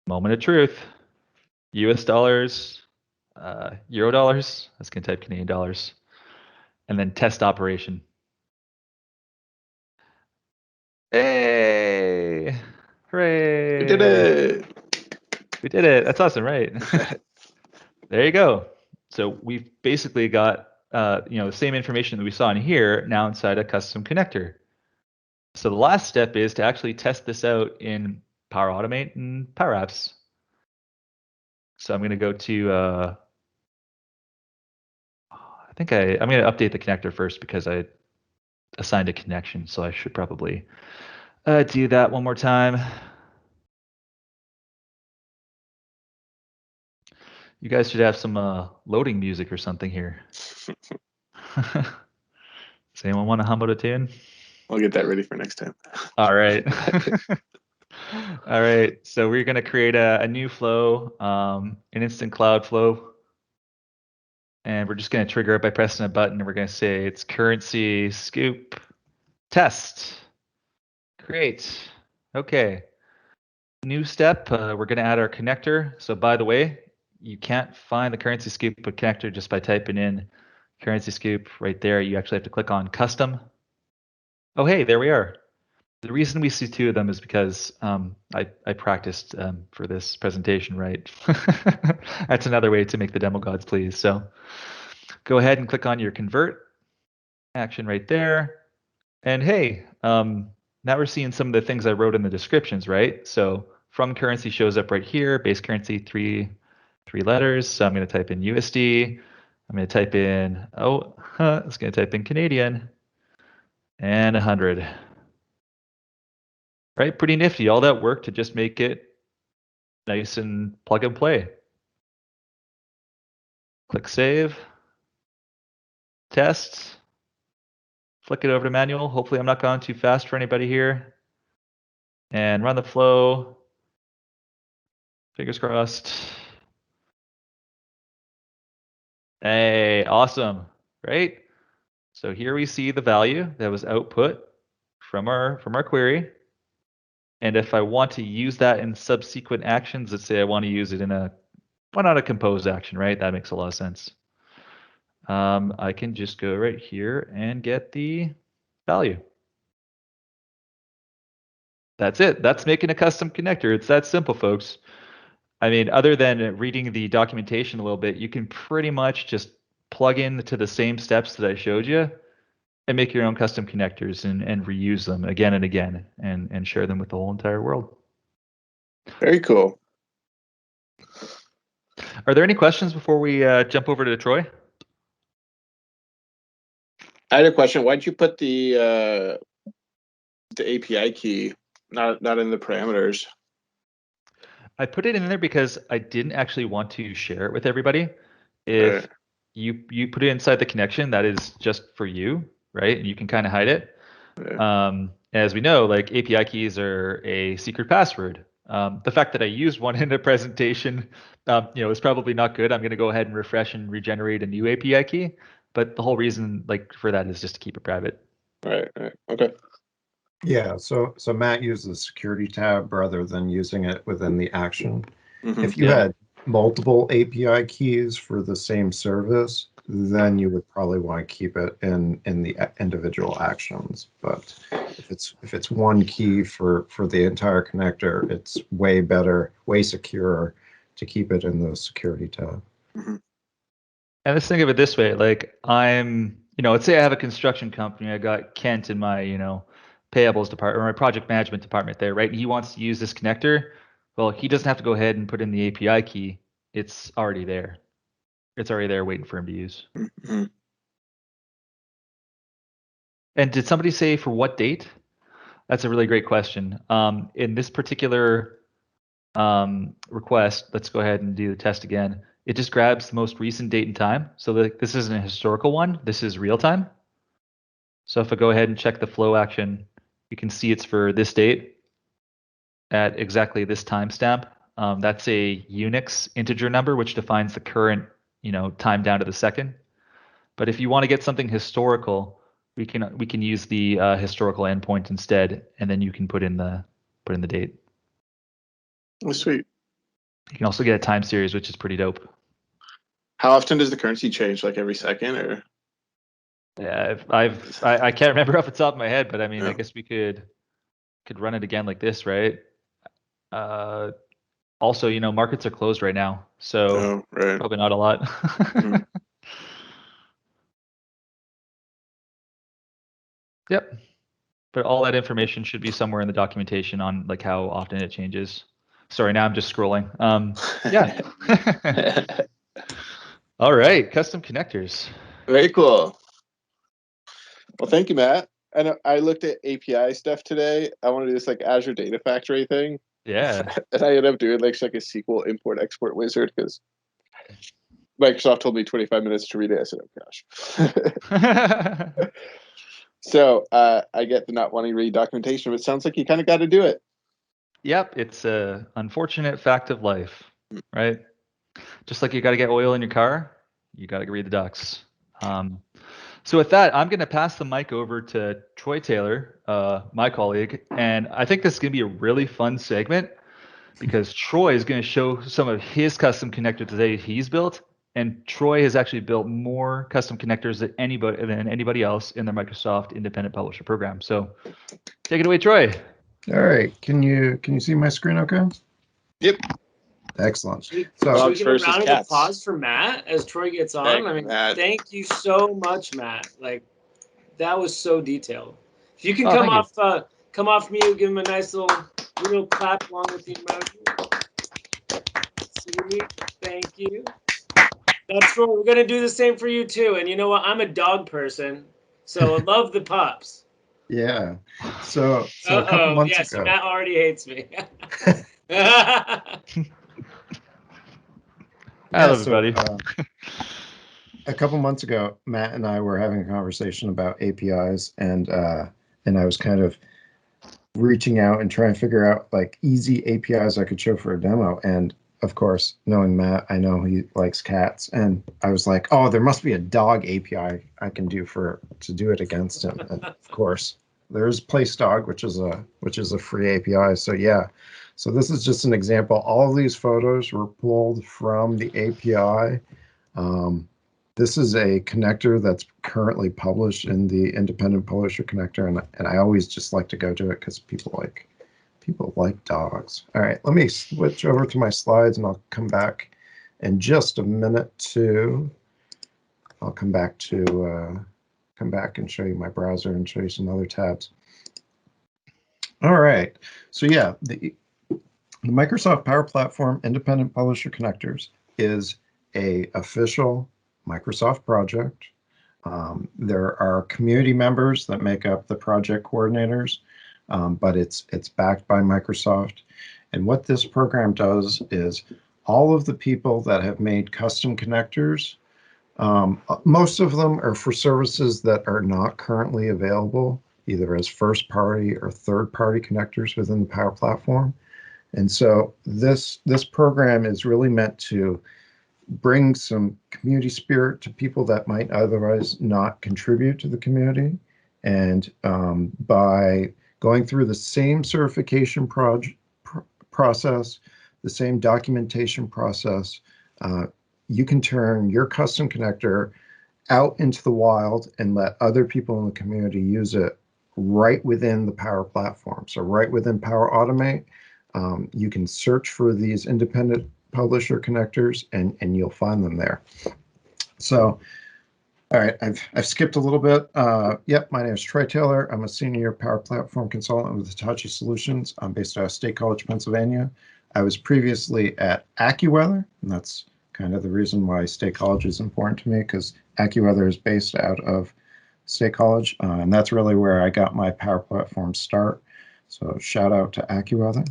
Moment of truth. US dollars, Euro dollars. That's going to type Canadian dollars. And then test operation. Hey, hooray. We did it. We did it. That's awesome, right? There you go. So we've basically got the same information that we saw in here now inside a custom connector. So the last step is to actually test this out in Power Automate and Power Apps. So I'm going to go to I think I'm going to update the connector first because I assigned a connection. So I should probably do that one more time. You guys should have some loading music or something here. Does anyone want to hum out a tune? I'll get that ready for next time. All right. All right. So we're going to create a new flow, an instant cloud flow. And we're just going to trigger it by pressing a button. And we're going to say it's currency scoop test. Great. Okay. New step. We're going to add our connector. So by the way, you can't find the currency scoop connector just by typing in currency scoop right there. You actually have to click on custom. Oh, hey, there we are. The reason we see 2 of them is because I practiced for this presentation, right? That's another way to make the demo gods please. So go ahead and click on your convert action right there. And hey, now we're seeing some of the things I wrote in the descriptions, right? So from currency shows up right here, base currency, three letters. So I'm going to type in USD. I'm going to type in, it's going to type in Canadian and 100. Right, pretty nifty. All that work to just make it nice and plug and play. Click save. Test. Flick it over to manual. Hopefully I'm not going too fast for anybody here. And run the flow. Fingers crossed. Hey, awesome, right? So here we see the value that was output from our query. And if I want to use that in subsequent actions, let's say I want to use it in why not a compose action, right? That makes a lot of sense. I can just go right here and get the value. That's it. That's making a custom connector. It's that simple, folks. I mean, other than reading the documentation a little bit, you can pretty much just plug into the same steps that I showed you and make your own custom connectors and reuse them again and again and share them with the whole entire world. Very cool. Are there any questions before we jump over to Troy? I had a question. Why'd you put the API key not in the parameters? I put it in there because I didn't actually want to share it with everybody. If you put it inside the connection, that is just for you, right? And you can kind of hide it. As we know, like API keys are a secret password. The fact that I used one in the presentation, is probably not good. I'm going to go ahead and refresh and regenerate a new API key. But the whole reason, for that is just to keep it private. Right. Okay. Yeah. So Matt used the security tab rather than using it within the action. Mm-hmm. If you had multiple API keys for the same service, then you would probably want to keep it in the individual actions. But If it's one key for the entire connector, it's way better, way secure to keep it in the security tab. Mhm. And let's think of it this way, like let's say I have a construction company, I got Kent in my, payables department or my project management department there, right? And he wants to use this connector. Well, he doesn't have to go ahead and put in the API key. It's already there. It's already there waiting for him to use. Mhm. And did somebody say for what date? That's a really great question. In this particular request, let's go ahead and do the test again. It just grabs the most recent date and time. So this isn't a historical one. This is real time. So if I go ahead and check the flow action, you can see it's for this date at exactly this timestamp. That's a Unix integer number, which defines the current, time down to the second. But if you want to get something historical, we can use the historical endpoint instead, and then you can put in the date. Oh, sweet. You can also get a time series, which is pretty dope. How often does the currency change? Like every second, or? Yeah, I can't remember off the top of my head, but I mean, Yeah. I guess we could run it again like this, right? Also, markets are closed right now, so Oh, right. probably not a lot. Mhm. Yep. But all that information should be somewhere in the documentation on like how often it changes. Sorry, now I'm just scrolling. Yeah. All right, custom connectors. Very cool. Well, thank you, Matt. And I looked at API stuff today. I want to do this like Azure Data Factory thing. Yeah. And I ended up doing like a SQL import export wizard because Microsoft told me 25 minutes to read it. I said, oh gosh. So I get the not wanting to read documentation, but it sounds like you kind of got to do it. Yep, it's a unfortunate fact of life, right? Just like you got to get oil in your car, you got to read the docs. So with that, I'm going to pass the mic over to Troy Taylor, my colleague, and I think this is going to be a really fun segment because Troy is going to show some of his custom connectors today he's built, and Troy has actually built more custom connectors than anybody else in the Microsoft Independent Publisher program. So take it away, Troy. All right, can you see my screen okay? Yep. Excellent. Should we Dogs give a versus round of cats. applause for Matt as Troy gets on? Thank I mean, Matt. thank you so much, Matt. Like, that was so detailed. If you can Oh, come off mute, give him a nice little clap along with the emoji. Sweet, thank you. That's Troy. We're gonna do the same for you too. And you know what? I'm a dog person, so I love the pups. Yeah. So a couple months Yes, ago. Matt already hates me. I love it, buddy. A couple months ago, Matt and I were having a conversation about APIs, and I was kind of reaching out and trying to figure out like easy APIs I could show for a demo. And of course, knowing Matt, I know he likes cats, and I was like, oh, there must be a dog API I can do to do it against him. And of course, there's PlaceDog, which is a free API. So yeah. So this is just an example. All of these photos were pulled from the API. This is a connector that's currently published in the Independent Publisher connector, and I always just like to go to it because people like dogs. All right, let me switch over to my slides, and I'll come back in just a minute to. I'll come back and show you my browser and show you some other tabs. All right, so yeah, the Microsoft Power Platform Independent Publisher Connectors is a official Microsoft project. There are community members that make up the project coordinators, but it's backed by Microsoft. And what this program does is all of the people that have made custom connectors, most of them are for services that are not currently available, either as first-party or third-party connectors within the Power Platform. And so this program is really meant to bring some community spirit to people that might otherwise not contribute to the community. And by going through the same certification process, the same documentation process, you can turn your custom connector out into the wild and let other people in the community use it right within the Power Platform. So right within Power Automate, you can search for these independent publisher connectors, and you'll find them there. So, all right, I've skipped a little bit. Yep, my name is Troy Taylor. I'm a senior Power Platform consultant with Hitachi Solutions. I'm based out of State College, Pennsylvania. I was previously at AccuWeather, and that's kind of the reason why State College is important to me, because AccuWeather is based out of State College, and that's really where I got my Power Platform start. So shout out to AccuWeather.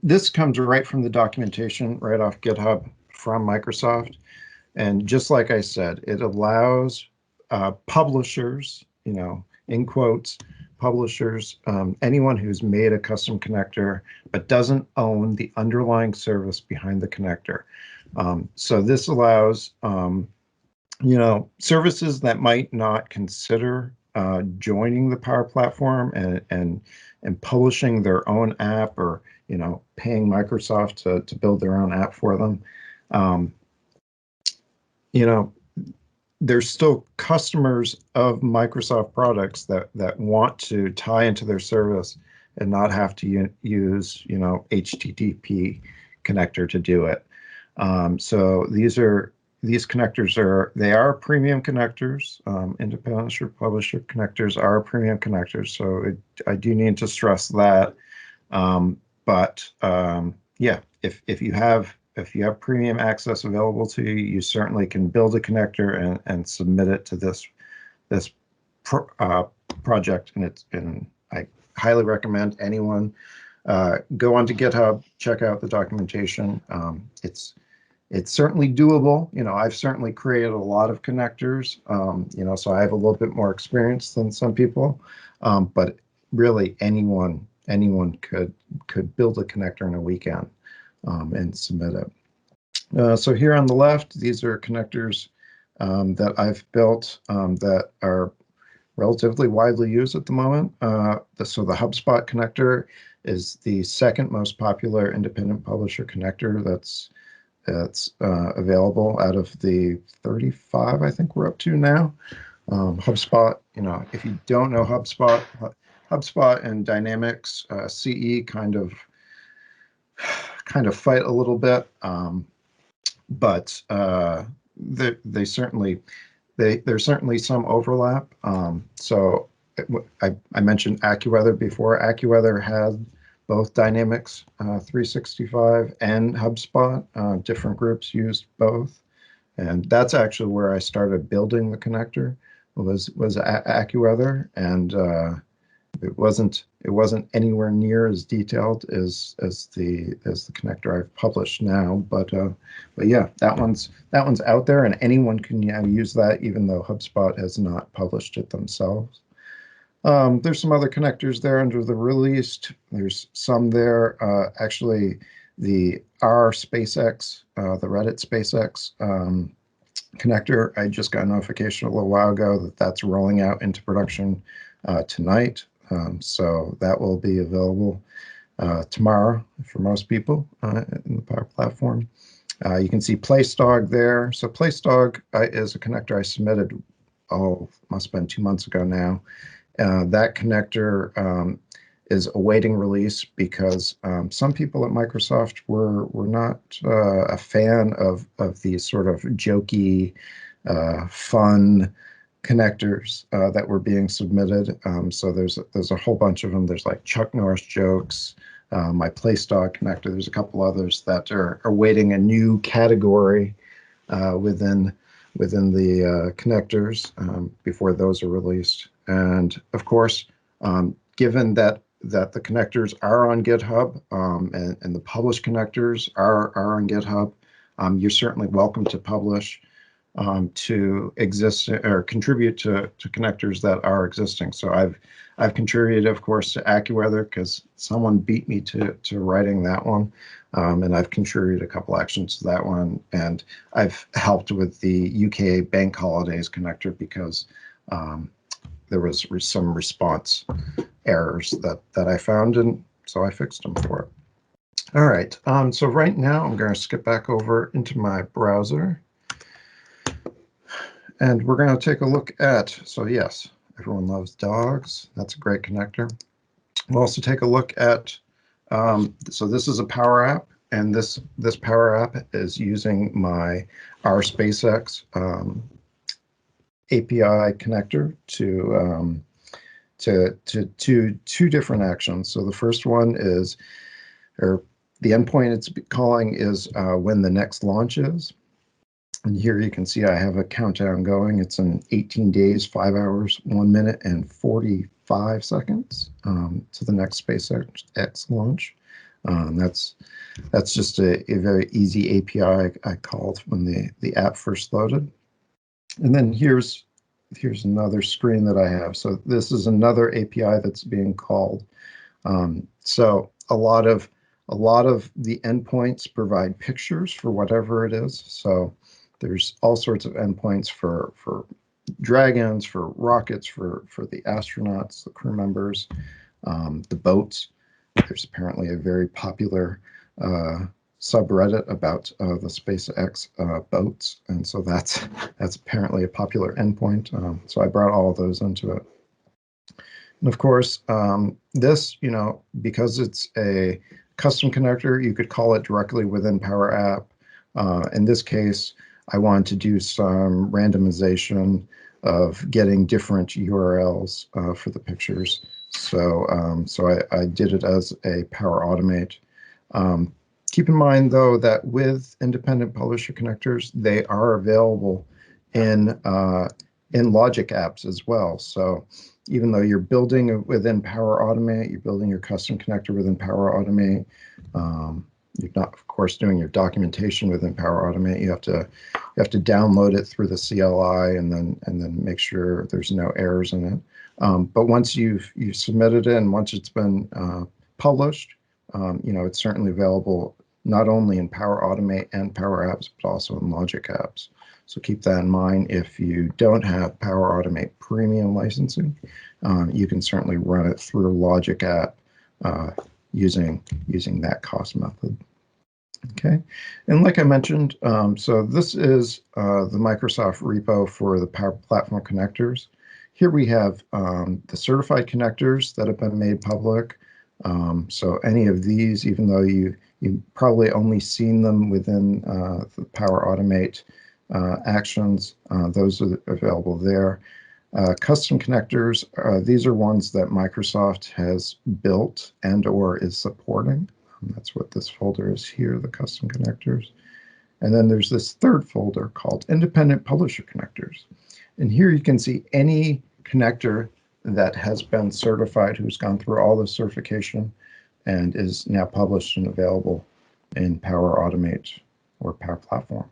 This comes right from the documentation, right off GitHub from Microsoft. And just like I said, it allows publishers, in quotes, publishers, anyone who's made a custom connector but doesn't own the underlying service behind the connector. So this allows, services that might not consider joining the Power Platform and publishing their own app, or paying Microsoft to build their own app for them. There's still customers of Microsoft products that want to tie into their service and not have to use HTTP connector to do it. So these connectors are premium connectors. Independent publisher connectors are premium connectors. So I do need to stress that. Yeah, if you have premium access available to you, you certainly can build a connector and submit it to this project. And I highly recommend anyone go onto GitHub, check out the documentation. It's certainly doable. I've certainly created a lot of connectors. So I have a little bit more experience than some people. But really, anyone could build a connector in a weekend. And submit it. So here on the left, these are connectors that I've built that are relatively widely used at the moment. So the Hubspot connector is the second most popular independent publisher connector that's available out of the 35 I think we're up to now. HubSpot, if you don't know HubSpot and Dynamics CE kind of fight a little bit, but there's certainly some overlap. So I mentioned AccuWeather before. AccuWeather had both Dynamics 365 and HubSpot. Different groups used both, and that's actually where I started building the connector. Was AccuWeather, and it wasn't anywhere near as detailed as the connector I've published now, but yeah, that one's out there, and anyone can use that, even though HubSpot has not published it themselves. There's some other connectors there under the released. There's some there. Actually, the SpaceX, the Reddit SpaceX connector, I just got a notification a little while ago that that's rolling out into production tonight. So that will be available tomorrow for most people in the Power Platform. You can see Placedog there. So Placedog is a connector I submitted, must have been 2 months ago now. That connector is awaiting release because some people at Microsoft were not a fan of these sort of jokey, fun connectors that were being submitted. So there's a whole bunch of them. There's like Chuck Norris jokes, my Placedog connector. There's a couple others that are awaiting a new category within the connectors before those are released. And of course, given that the connectors are on GitHub and the published connectors are on GitHub, you're certainly welcome to publish to exist or contribute to connectors that are existing. So I've contributed, of course, to AccuWeather because someone beat me to writing that one, and I've contributed a couple actions to that one, and I've helped with the UK bank holidays connector because there was some response errors that I found, and so I fixed them for it. All right, so right now I'm going to skip back over into my browser. And we're going to take a look at, so yes, Everyone loves dogs. That's a great connector. We'll also take a look at, so this is a Power App, and this Power App is using my SpaceX API connector to two different actions. So the first one is, or the endpoint it's calling is when the next launch is. And here you can see I have a countdown going. It's in 18 days, 5 hours, 1 minute, and 45 seconds to the next SpaceX launch. That's just a very easy API I called when the app first loaded. And then here's another screen that I have. So this is another API that's being called. So a lot of the endpoints provide pictures for whatever it is. So there's all sorts of endpoints for dragons, for rockets, for the astronauts, the crew members, the boats. There's apparently a very popular subreddit about the SpaceX boats, and so that's apparently a popular endpoint. So I brought all of those into it. And of course, this, because it's a custom connector, you could call it directly within Power App. In this case, I wanted to do some randomization of getting different URLs for the pictures. So I did it as a Power Automate. Keep in mind, though, that with independent publisher connectors, they are available in Logic apps as well. So even though you're building within Power Automate, you're building your custom connector within Power Automate, you're not, of course, doing your documentation within Power Automate. You have to download it through the CLI and then make sure there's no errors in it. But once you've submitted it and once it's been published, it's certainly available not only in Power Automate and Power Apps, but also in Logic apps. So keep that in mind. If you don't have Power Automate Premium licensing, you can certainly run it through a Logic app using that cost method. Okay, and like I mentioned, so this is the Microsoft repo for the Power Platform connectors. Here we have the certified connectors that have been made public. So any of these, even though you've probably only seen them within the Power Automate actions, those are available there. Custom connectors, these are ones that Microsoft has built and or is supporting. That's what this folder is here, the custom connectors. And then there's this third folder called independent publisher connectors. And here you can see any connector that has been certified, who's gone through all the certification and is now published and available in Power Automate or Power Platform.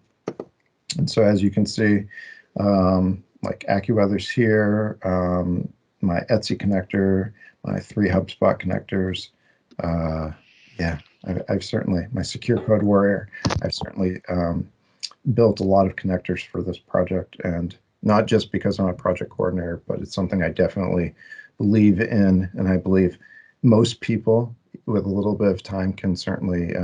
And so as you can see, like AccuWeather's here, my Etsy connector, my 3 HubSpot connectors. Yeah, I've certainly, my Secure Code Warrior, I've certainly built a lot of connectors for this project, and not just because I'm a project coordinator, but it's something I definitely believe in, and I believe most people with a little bit of time can certainly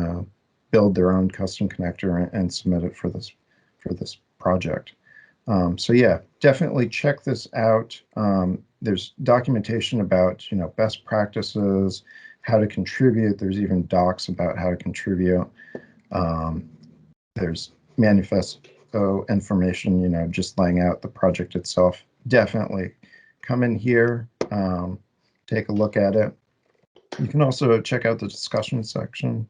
build their own custom connector and submit it for this project. So yeah, definitely check this out. There's documentation about best practices, how to contribute. There's even docs about how to contribute. There's manifesto information, just laying out the project itself. Definitely come in here, take a look at it. You can also check out the discussion section,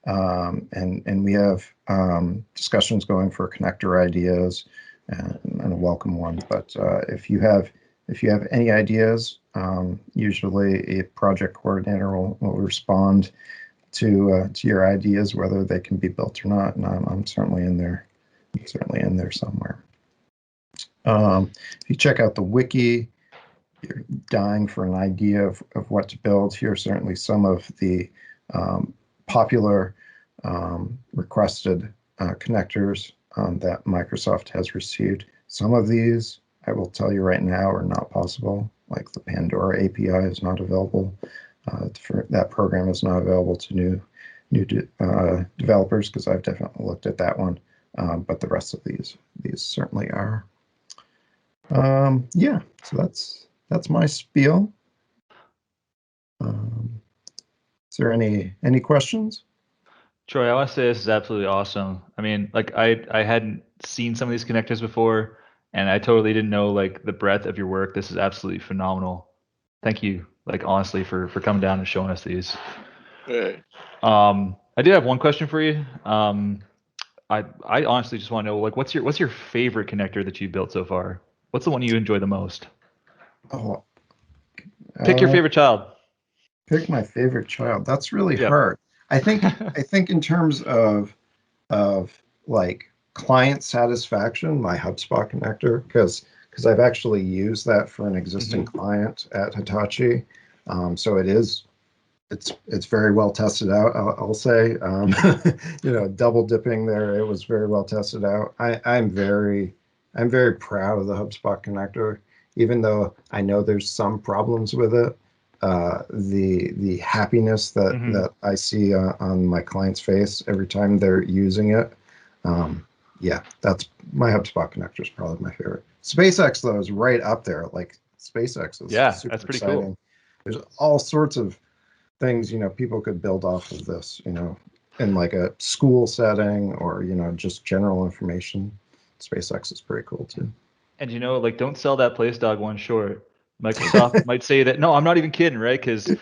and we have discussions going for connector ideas and a welcome one. But if you have any ideas, usually a project coordinator will respond to your ideas, whether they can be built or not. And I'm certainly in there. I'm certainly in there somewhere. If you check out the wiki, you're dying for an idea of what to build. Here are certainly some of the popular requested connectors that Microsoft has received. Some of these, I will tell you right now, are not possible. Like the Pandora API is not available. That program is not available to new developers, because I've definitely looked at that one. But the rest of these certainly are. Yeah, so that's my spiel. Is there any questions? Troy, I want to say this is absolutely awesome. I mean, like I hadn't seen some of these connectors before, and I totally didn't know like the breadth of your work. This is absolutely phenomenal. Thank you, like honestly, for coming down and showing us these. Hey. I did have one question for you. I honestly just want to know, like, what's your favorite connector that you've built so far? What's the one you enjoy the most? Oh, Pick your favorite child. pick my favorite child. That's really Yep. hard. I think in terms of like client satisfaction, my Hubspot connector, because I've actually used that for an existing client at Hitachi. So it's very well tested out. I'll say, double dipping there. It was very well tested out. I'm very proud of the Hubspot connector, even though I know there's some problems with it. The happiness that I see on my client's face every time they're using it. Yeah, that's my Hubspot connector is probably my favorite. SpaceX though is right up there. Like SpaceX is super that's pretty exciting. cool. There's all sorts of things people could build off of this, in like a school setting or just general information. SpaceX is pretty cool too. And like, don't sell that place dog one short. Microsoft might say that. No, I'm not even kidding, right? Because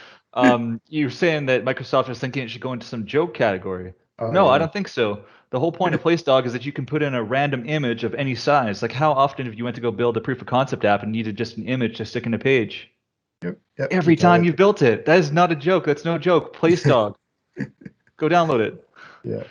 you're saying that Microsoft is thinking it should go into some joke category. No, I Yeah. don't think so. The whole point of PlaceDog is that you can put in a random image of any size. Like, how often have you went to go build a proof of concept app and needed just an image to stick in a page? Yep, Every time you've built it. That is not a joke. That's no joke. PlaceDog. Go download it. Yeah.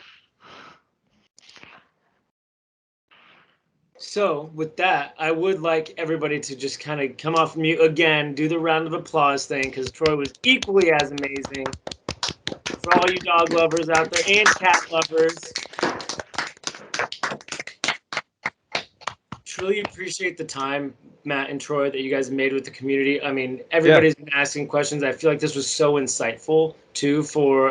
So with that, I would like everybody to just kind of come off mute again, do the round of applause thing, because Troy was equally as amazing. For all you dog lovers out there and cat lovers. Truly appreciate the time, Matt and Troy, that you guys made with the community. I mean, everybody's been asking questions. I feel like this was so insightful too, for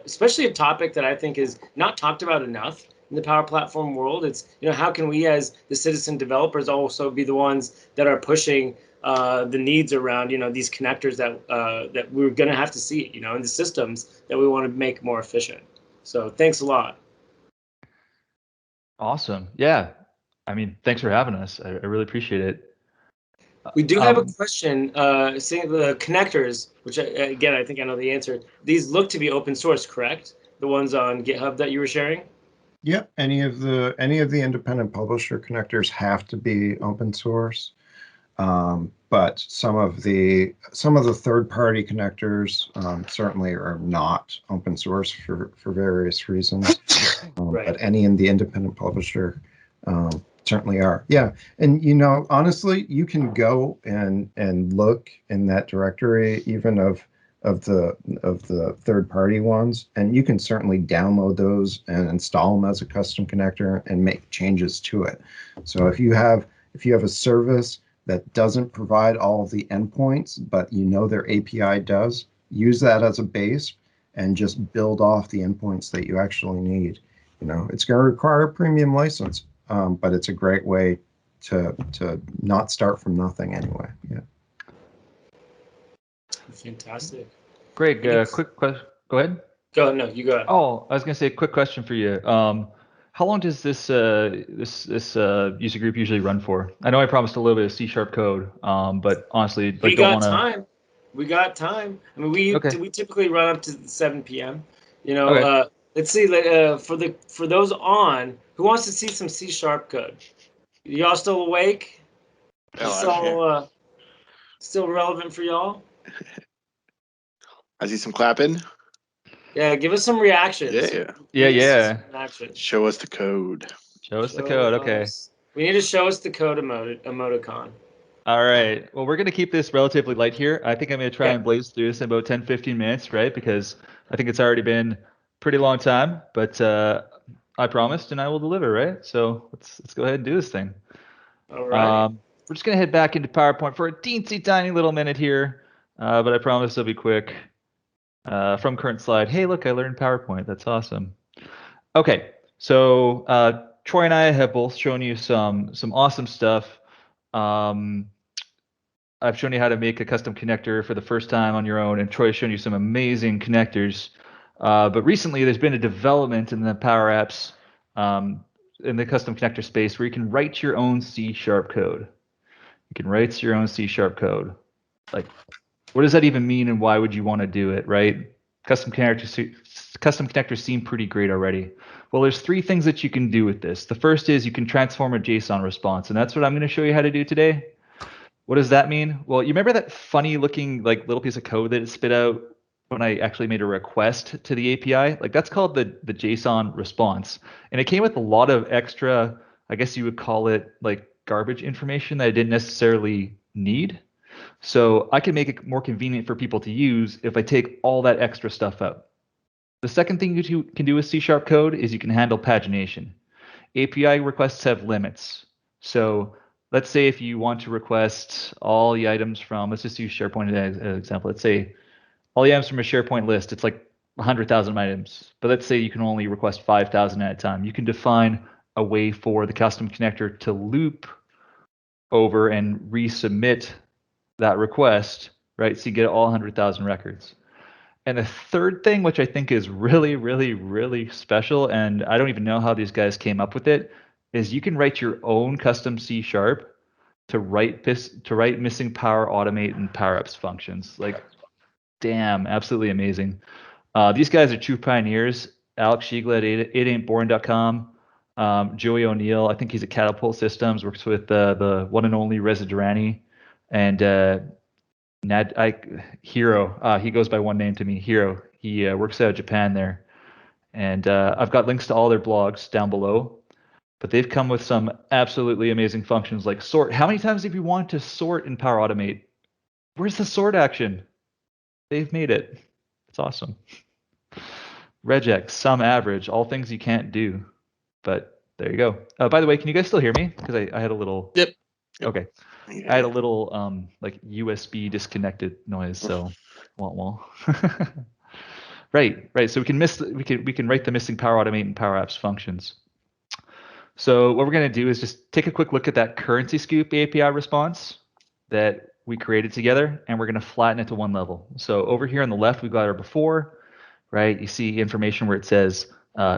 especially a topic that I think is not talked about enough in the Power Platform world. It's, how can we as the citizen developers also be the ones that are pushing the needs around, these connectors that we're going to have to see, in the systems that we want to make more efficient. So thanks a lot. Awesome. Yeah. I mean, thanks for having us. I really appreciate it. We do have a question saying the connectors, which again, I think I know the answer. These look to be open source, correct? The ones on GitHub that you were sharing? Yep. Any of the independent publisher connectors have to be open source. But some of the third-party connectors certainly are not open source for various reasons. Right. But any in the independent publisher certainly are. Yeah, and honestly, you can go and look in that directory even of the third-party ones, and you can certainly download those and install them as a custom connector and make changes to it. So if you have a service that doesn't provide all of the endpoints, but their API does, use that as a base and just build off the endpoints that you actually need. It's going to require a premium license, but it's a great way to not start from nothing anyway. Yeah. Fantastic. Greg, quick question. Go ahead. Go. No, you go ahead. Oh, I was going to say a quick question for you. How long does this user group usually run for? I know I promised a little bit of C# code, but honestly, We like, don't got want to. time. We got time. I mean, we typically run up to 7 p.m. Okay. Let's see. For those on, who wants to see some C# code? Y'all still awake? Still relevant for y'all? I see some clapping. Yeah, give us some reactions. Yeah. Reactions. Show us the code. Show us the code. Okay. We need to show us the code emoticon. All right. Well, we're going to keep this relatively light here. I think I'm going to try and blaze through this in about 10, 15 minutes, right? Because I think it's already been a pretty long time, but I promised and I will deliver, right? So let's go ahead and do this thing. All right. We're just going to head back into PowerPoint for a teensy tiny little minute here, but I promise it'll be quick. From current slide. Hey, look, I learned PowerPoint. That's awesome. Okay, so Troy and I have both shown you some awesome stuff. I've shown you how to make a custom connector for the first time on your own, and Troy's shown you some amazing connectors. But recently, there's been a development in the Power Apps, in the custom connector space, where you can write your own C# code. You can write your own C# code. Like, what does that even mean, and why would you want to do it, right? Custom connectors seem pretty great already. Well, there's 3 things that you can do with this. The first is you can transform a JSON response, and that's what I'm going to show you how to do today. What does that mean? Well, you remember that funny looking like little piece of code that it spit out when I actually made a request to the API? Like, that's called the JSON response. And it came with a lot of extra, I guess you would call it like garbage information that I didn't necessarily need. So I can make it more convenient for people to use if I take all that extra stuff out. The second thing you can do with C# code is you can handle pagination. API requests have limits. So let's say if you want to request all the items from, let's just use SharePoint as an example. Let's say all the items from a SharePoint list, it's like 100,000 items. But let's say you can only request 5,000 at a time. You can define a way for the custom connector to loop over and resubmit that request, right? So you get all 100,000 records. And the third thing, which I think is really, really, really special, and I don't even know how these guys came up with it, is you can write your own custom C# to write missing Power Automate and Power Apps functions. Like, damn, absolutely amazing. These guys are true pioneers. Alex Shiegler at 8ain'tborn.com, Joey O'Neill, I think he's at Catapult Systems, works with the one and only Reza Durrani, and Hiro. He goes by one name to me, Hiro. He works out of Japan there. And I've got links to all their blogs down below. But they've come with some absolutely amazing functions like sort. How many times have you wanted to sort in Power Automate? Where's the sort action? They've made it. It's awesome. Regex, sum, average, all things you can't do. But there you go. By the way, can you guys still hear me? Because I had a little. Yep. Okay. Yeah. I had a little like USB disconnected noise, so wah. Right. So we can write the missing Power Automate and Power Apps functions. So what we're going to do is just take a quick look at that currency scoop API response that we created together, and we're going to flatten it to one level. So over here on the left, we've got our before, right? You see information where it says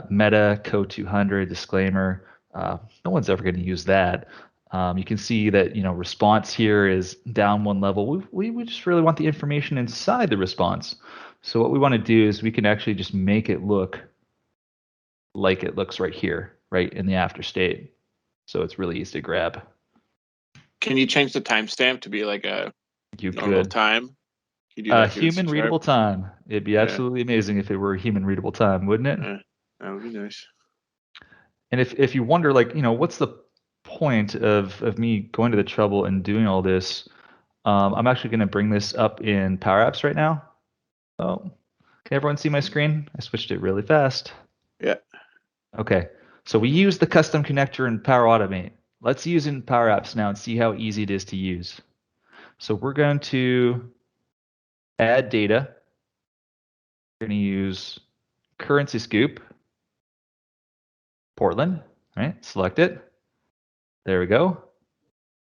meta code 200 disclaimer. No one's ever going to use that. You can see that response here is down one level. We just really want the information inside the response. So what we want to do is we can actually just make it look like it looks right here, right in the after state. So it's really easy to grab. Can you change the timestamp to be like a normal time? Can you do that human readable time. It'd be absolutely amazing if it were human readable time, wouldn't it? Yeah, that would be nice. And if you wonder, like, what's the point of me going to the trouble and doing all this, I'm actually going to bring this up in Power Apps right now. Oh, can everyone see my screen? I switched it really fast. Yeah. Okay, so we use the custom connector in Power Automate. Let's use it in Power Apps now and see how easy it is to use. So we're going to add data. We're going to use currency scoop, Portland, right? Select it. There we go.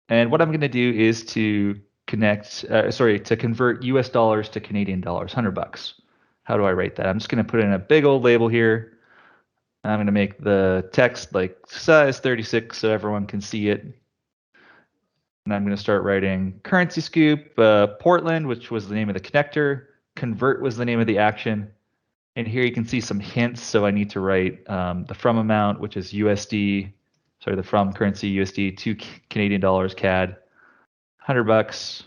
And what I'm going to do is to convert US dollars to Canadian dollars, $100. How do I write that? I'm just going to put in a big old label here. I'm going to make the text like size 36 so everyone can see it. And I'm going to start writing currency scoop, Portland, which was the name of the connector. Convert was the name of the action. And here you can see some hints. So I need to write the from amount, which is USD. Sorry, the from currency USD to Canadian dollars CAD. $100.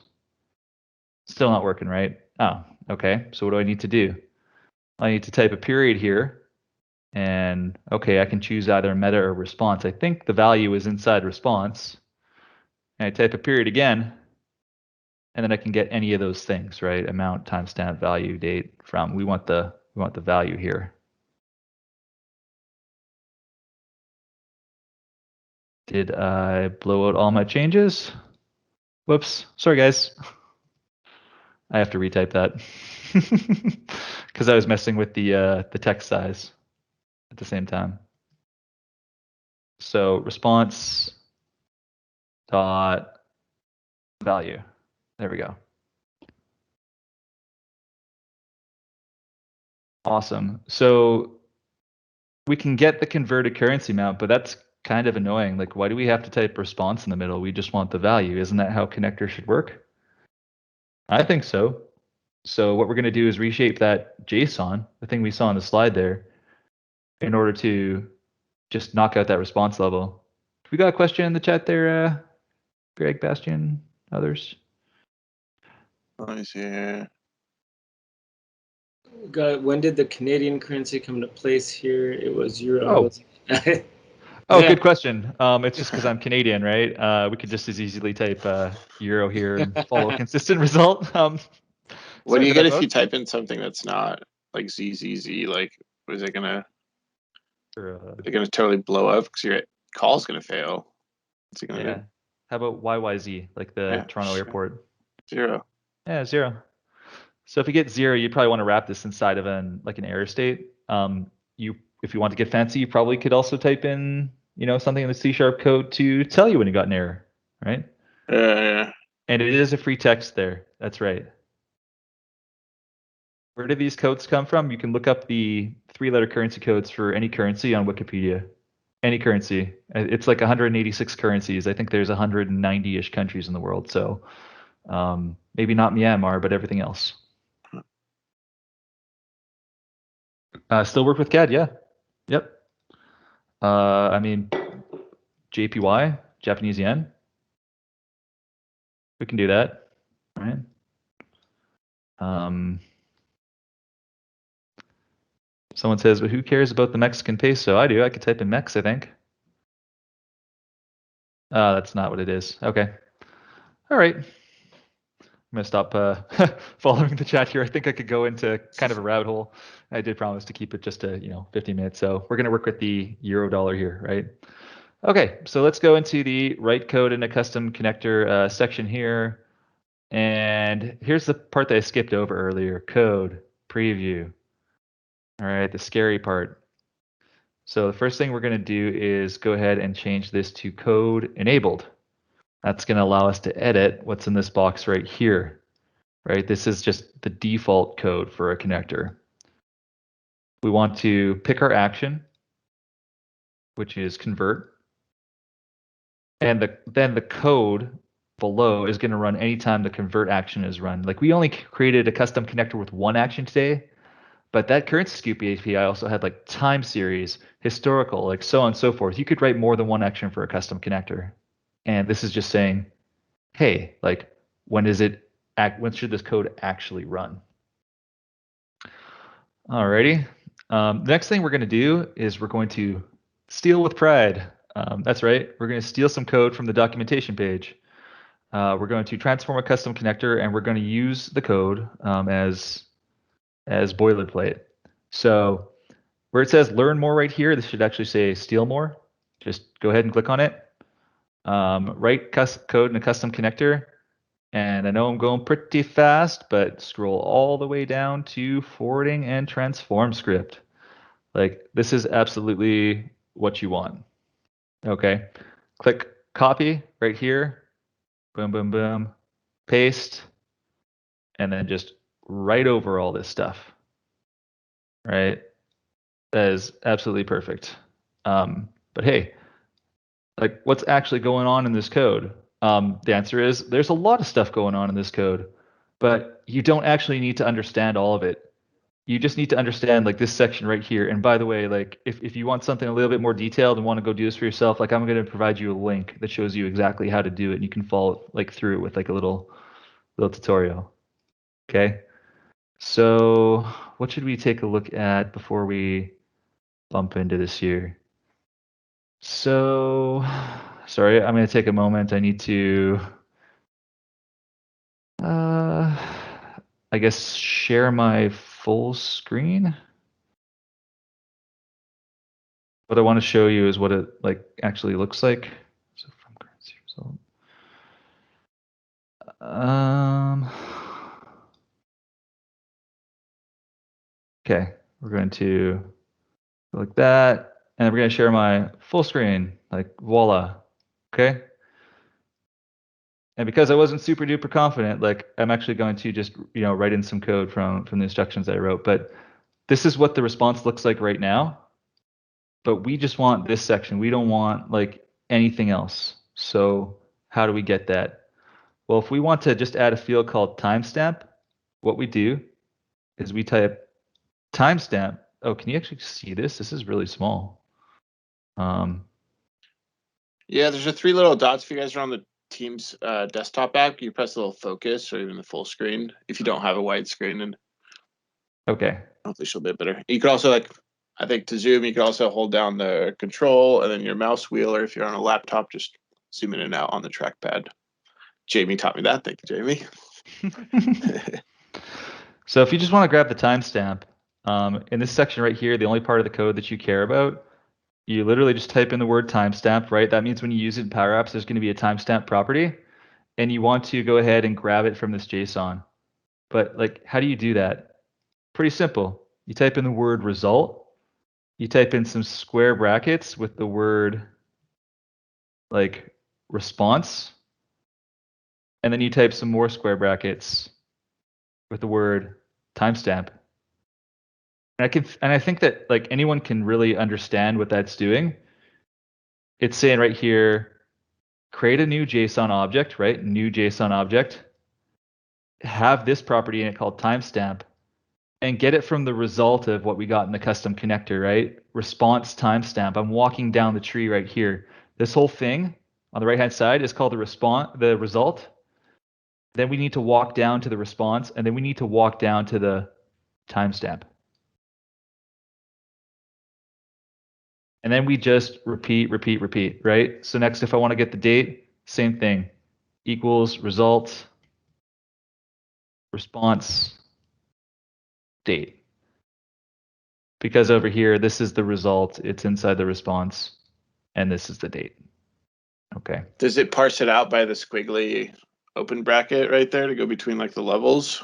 Still not working, right? Oh, okay. So what do I need to do? I need to type a period here. And okay, I can choose either meta or response. I think the value is inside response. And I type a period again. And then I can get any of those things, right? Amount, timestamp, value, date, from. We want the value here. Did I blow out all my changes? Whoops. Sorry, guys. I have to retype that because I was messing with the text size at the same time. So response dot value. There we go. Awesome. So we can get the converted currency amount, but that's kind of annoying. Like, why do we have to type response in the middle? We just want the value. Isn't that how connectors should work? I think so. So what we're going to do is reshape that JSON, the thing we saw on the slide there, in order to just knock out that response level. We got a question in the chat there, Greg, Bastian, others? Let me see here. When did the Canadian currency come into place here? It was euro. Oh, Yeah. good question. It's just because I'm Canadian, right? We could just as easily type euro here and follow a consistent result. What do sorry you for get that, if you folks. type in something that's not like ZZZ? Like, is it gonna totally blow up because your call's gonna fail? What's it gonna Yeah. do? How about YYZ, like the Yeah, Toronto sure. airport? 0. Yeah, 0. So if you get 0, you probably want to wrap this inside of an error state. If you want to get fancy, you probably could also type in, something in the C# code to tell you when you got an error, right? Yeah. And it is a free text there. That's right. Where did these codes come from? You can look up the 3-letter currency codes for any currency on Wikipedia. Any currency. It's like 186 currencies. I think there's 190-ish countries in the world. So maybe not Myanmar, but everything else. Still work with CAD, yeah. Yep. I mean, JPY, Japanese yen. We can do that, right? Someone says, but who cares about the Mexican peso? I do. I could type in Mex, I think. That's not what it is. Okay. All right. I'm going to stop following the chat here. I think I could go into kind of a rabbit hole. I did promise to keep it just to 15 minutes. So we're going to work with the euro dollar here, right? Okay, so let's go into the write code in a custom connector section here. And here's the part that I skipped over earlier, code, preview. All right, the scary part. So the first thing we're going to do is go ahead and change this to code enabled. That's going to allow us to edit what's in this box right here, right? This is just the default code for a connector. We want to pick our action, which is convert. And then the code below is going to run anytime the convert action is run. Like we only created a custom connector with one action today, but that currency scoop API also had like time series, historical, like so on and so forth. You could write more than one action for a custom connector. And this is just saying, hey, like when should this code actually run? Alrighty. The next thing we're going to do is we're going to steal with pride. That's right. We're going to steal some code from the documentation page. We're going to transform a custom connector, and we're going to use the code as boilerplate. So where it says learn more right here, this should actually say steal more. Just go ahead and click on it. Write code in a custom connector. And I know I'm going pretty fast, but scroll all the way down to forwarding and transform script. Like this is absolutely what you want. Okay, click copy right here. Boom, boom, boom. Paste. And then just write over all this stuff. Right? That is absolutely perfect. But hey, like what's actually going on in this code? The answer is there's a lot of stuff going on in this code, but you don't actually need to understand all of it. You just need to understand like this section right here. And by the way, like if you want something a little bit more detailed and want to go do this for yourself, like I'm going to provide you a link that shows you exactly how to do it. And you can follow like through it with like a little tutorial. Okay. So what should we take a look at before we bump into this here? So, sorry, I'm going to take a moment. I need to, I guess, share my full screen. What I want to show you is what it like actually looks like. So from currency result. Okay, we're going to go like that, and we're going to share my full screen, like voila. Okay. And because I wasn't super duper confident, like I'm actually going to just, write in some code from the instructions that I wrote. But this is what the response looks like right now. But we just want this section. We don't want like anything else. So how do we get that? Well, if we want to just add a field called timestamp, what we do is we type timestamp. Oh, can you actually see this? This is really small. Yeah, there's the 3 little dots. If you guys are on the Teams desktop app, you press a little focus or even the full screen if you don't have a wide screen. And okay. hopefully she'll be a bit better. You could also, I think to zoom, you could also hold down the control and then your mouse wheel, or if you're on a laptop, just zoom in and out on the trackpad. Jamie taught me that. Thank you, Jamie. So if you just want to grab the timestamp, in this section right here, the only part of the code that you care about, you literally just type in the word timestamp, right? That means when you use it in Power Apps, there's going to be a timestamp property, and you want to go ahead and grab it from this JSON. But like, how do you do that? Pretty simple. You type in the word result. You type in some square brackets with the word like response, and then you type some more square brackets with the word timestamp. And I think that like anyone can really understand what that's doing. It's saying right here, create a new JSON object, right? New JSON object. Have this property in it called timestamp, and get it from the result of what we got in the custom connector, right? Response timestamp. I'm walking down the tree right here. This whole thing on the right-hand side is called the result. Then we need to walk down to the response, and then we need to walk down to the timestamp. And then we just repeat, right? So next, if I want to get the date, same thing. Equals result, response, date. Because over here, this is the result. It's inside the response, and this is the date. Okay. Does it parse it out by the squiggly open bracket right there to go between like the levels?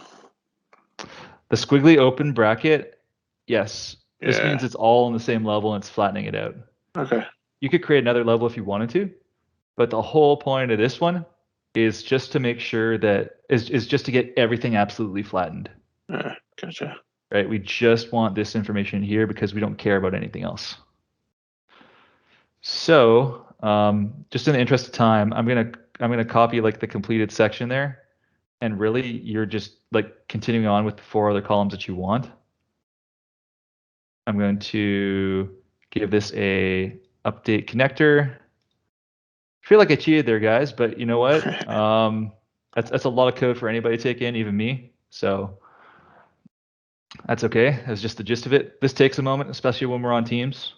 The squiggly open bracket, yes. This Yeah. means it's all on the same level and it's flattening it out. Okay. You could create another level if you wanted to, but the whole point of this one is just to make sure that is just to get everything absolutely flattened. Gotcha. Right? We just want this information here because we don't care about anything else. So just in the interest of time, I'm gonna copy like the completed section there, and really you're just like continuing on with the 4 other columns that you want. I'm going to give this a update connector. I feel like I cheated there, guys, but you know what? That's a lot of code for anybody to take in, even me. So that's okay. That's just the gist of it. This takes a moment, especially when we're on Teams.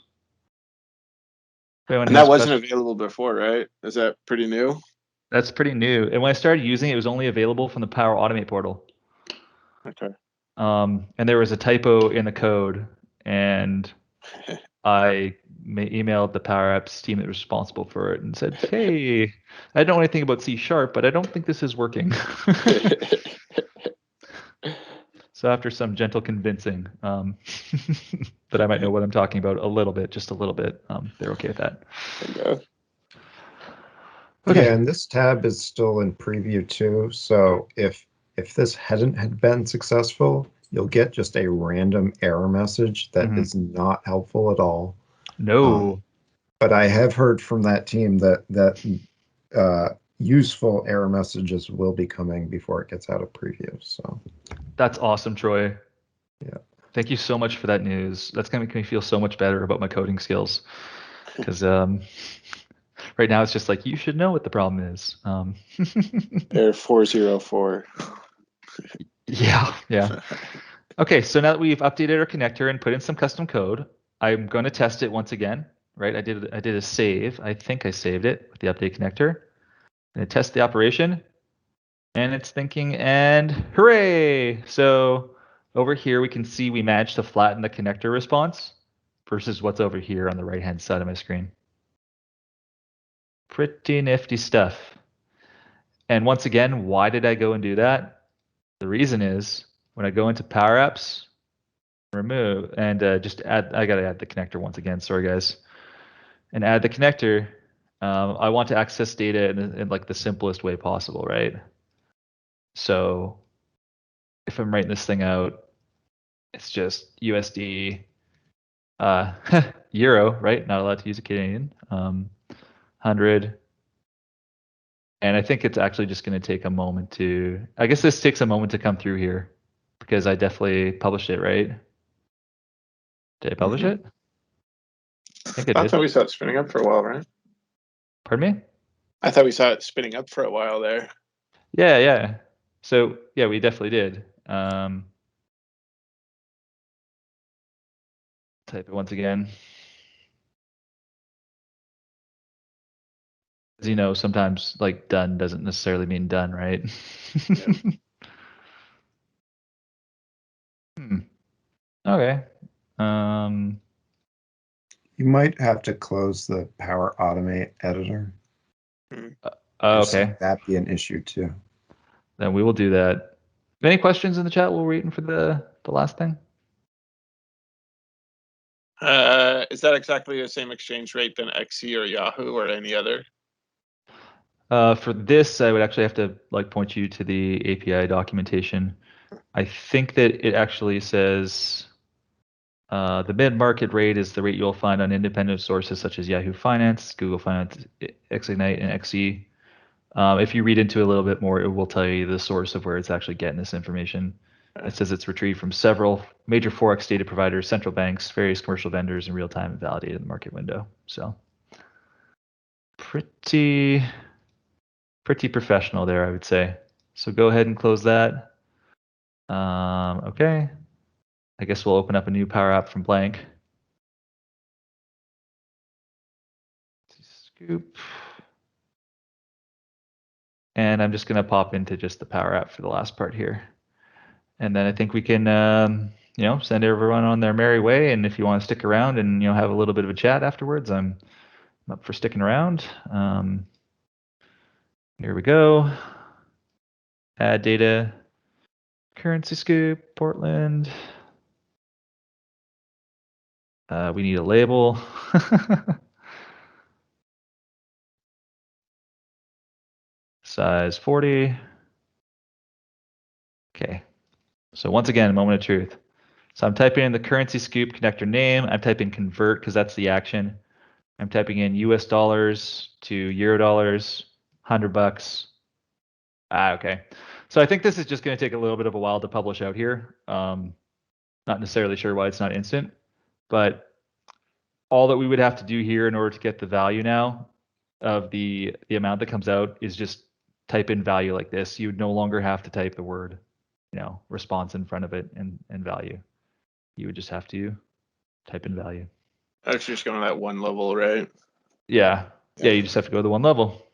And that wasn't available before, right? Is that pretty new? That's pretty new. And when I started using it, it was only available from the Power Automate portal. Okay. And there was a typo in the code, and I emailed the Power Apps team that was responsible for it and said, hey, I don't know anything about C#, but I don't think this is working. So after some gentle convincing that I might know what I'm talking about a little bit, just a little bit, they're okay with that. Okay. Yeah, and this tab is still in preview too. So if this hadn't been successful, you'll get just a random error message that is not helpful at all. No. But I have heard from that team that useful error messages will be coming before it gets out of preview. So that's awesome, Troy. Yeah. Thank you so much for that news. That's going to make me feel so much better about my coding skills. Because right now it's just like, you should know what the problem is. Error 404. Yeah. Okay, so now that we've updated our connector and put in some custom code, I'm going to test it once again, right? I did a save. I think I saved it with the update connector. And I test the operation, and it's thinking, and hooray! So over here, we can see we managed to flatten the connector response versus what's over here on the right-hand side of my screen. Pretty nifty stuff. And once again, why did I go and do that? The reason is when I go into Power Apps, remove, and just add, I got to add the connector once again. Sorry, guys. And add the connector. I want to access data in like the simplest way possible, right? So if I'm writing this thing out, it's just USD, Euro, right? Not allowed to use a Canadian, 100. And I think it's actually just going to take a moment to, I guess this takes a moment to come through here because I definitely published it, right? Did I publish it? I think I I did. thought we saw it spinning up for a while, right? Pardon me? I thought we saw it spinning up for a while there. Yeah. So yeah, we definitely did. Type it once again. As you know, sometimes like done doesn't necessarily mean done, right? Okay. You might have to close the Power Automate editor. Okay. That'd be an issue too. Then we will do that. Any questions in the chat while we're waiting for the last thing? Is that exactly the same exchange rate than XE or Yahoo or any other? For this, I would actually have to like point you to the API documentation. I think that it actually says the mid-market rate is the rate you'll find on independent sources such as Yahoo Finance, Google Finance, Xignite, and XE. If you read into it a little bit more, it will tell you the source of where it's actually getting this information. It says it's retrieved from several major Forex data providers, central banks, various commercial vendors in real time and validated in the market window. So pretty professional there, I would say. So go ahead and close that. Okay. I guess we'll open up a new Power App from blank. Scoop. And I'm just going to pop into just the Power App for the last part here. And then I think we can, send everyone on their merry way. And if you want to stick around and, have a little bit of a chat afterwards, I'm up for sticking around. Here we go. Add data, currency scoop, Portland. We need a label. Size 40. Okay. So once again, moment of truth. So I'm typing in the currency scoop connector name. I'm typing convert because that's the action. I'm typing in US dollars to Euro dollars, $100. Okay. So I think this is just going to take a little bit of a while to publish out here. Not necessarily sure why it's not instant, but all that we would have to do here in order to get the value now of the amount that comes out is just type in value like this. You would no longer have to type the word, response in front of it and value. You would just have to type in value. Actually, just going to that one level, right? Yeah, you just have to go to the one level.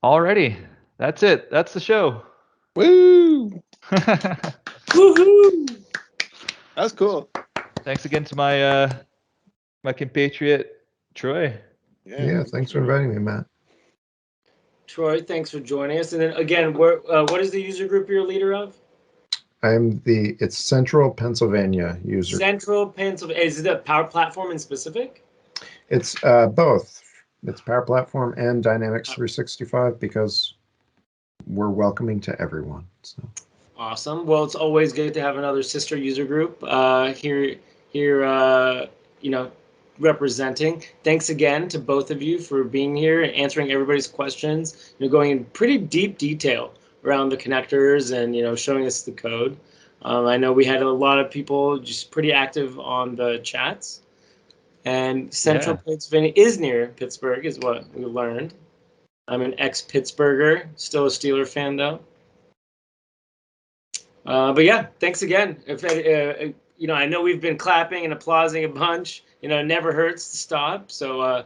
Alrighty, that's it. That's the show. Woo! Woohoo! That's cool. Thanks again to my my compatriot Troy. Yeah, thanks for inviting me, Matt. Troy, thanks for joining us. And then again, what is the user group you're a leader of? It's Central Pennsylvania user. Central Pennsylvania. Is it a Power Platform in specific? It's both. It's Power Platform and Dynamics 365 because we're welcoming to everyone. So. Awesome. Well, it's always good to have another sister user group here, representing. Thanks again to both of you for being here and answering everybody's questions. Going in pretty deep detail around the connectors and showing us the code. I know we had a lot of people just pretty active on the chats. And Central Pennsylvania is near Pittsburgh, is what we learned. I'm an ex-Pittsburgher, still a Steeler fan though. But yeah, thanks again. I know we've been clapping and applauding a bunch. It never hurts to stop. So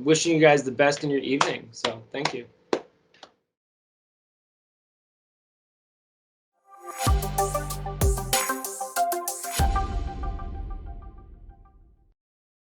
wishing you guys the best in your evening. So thank you.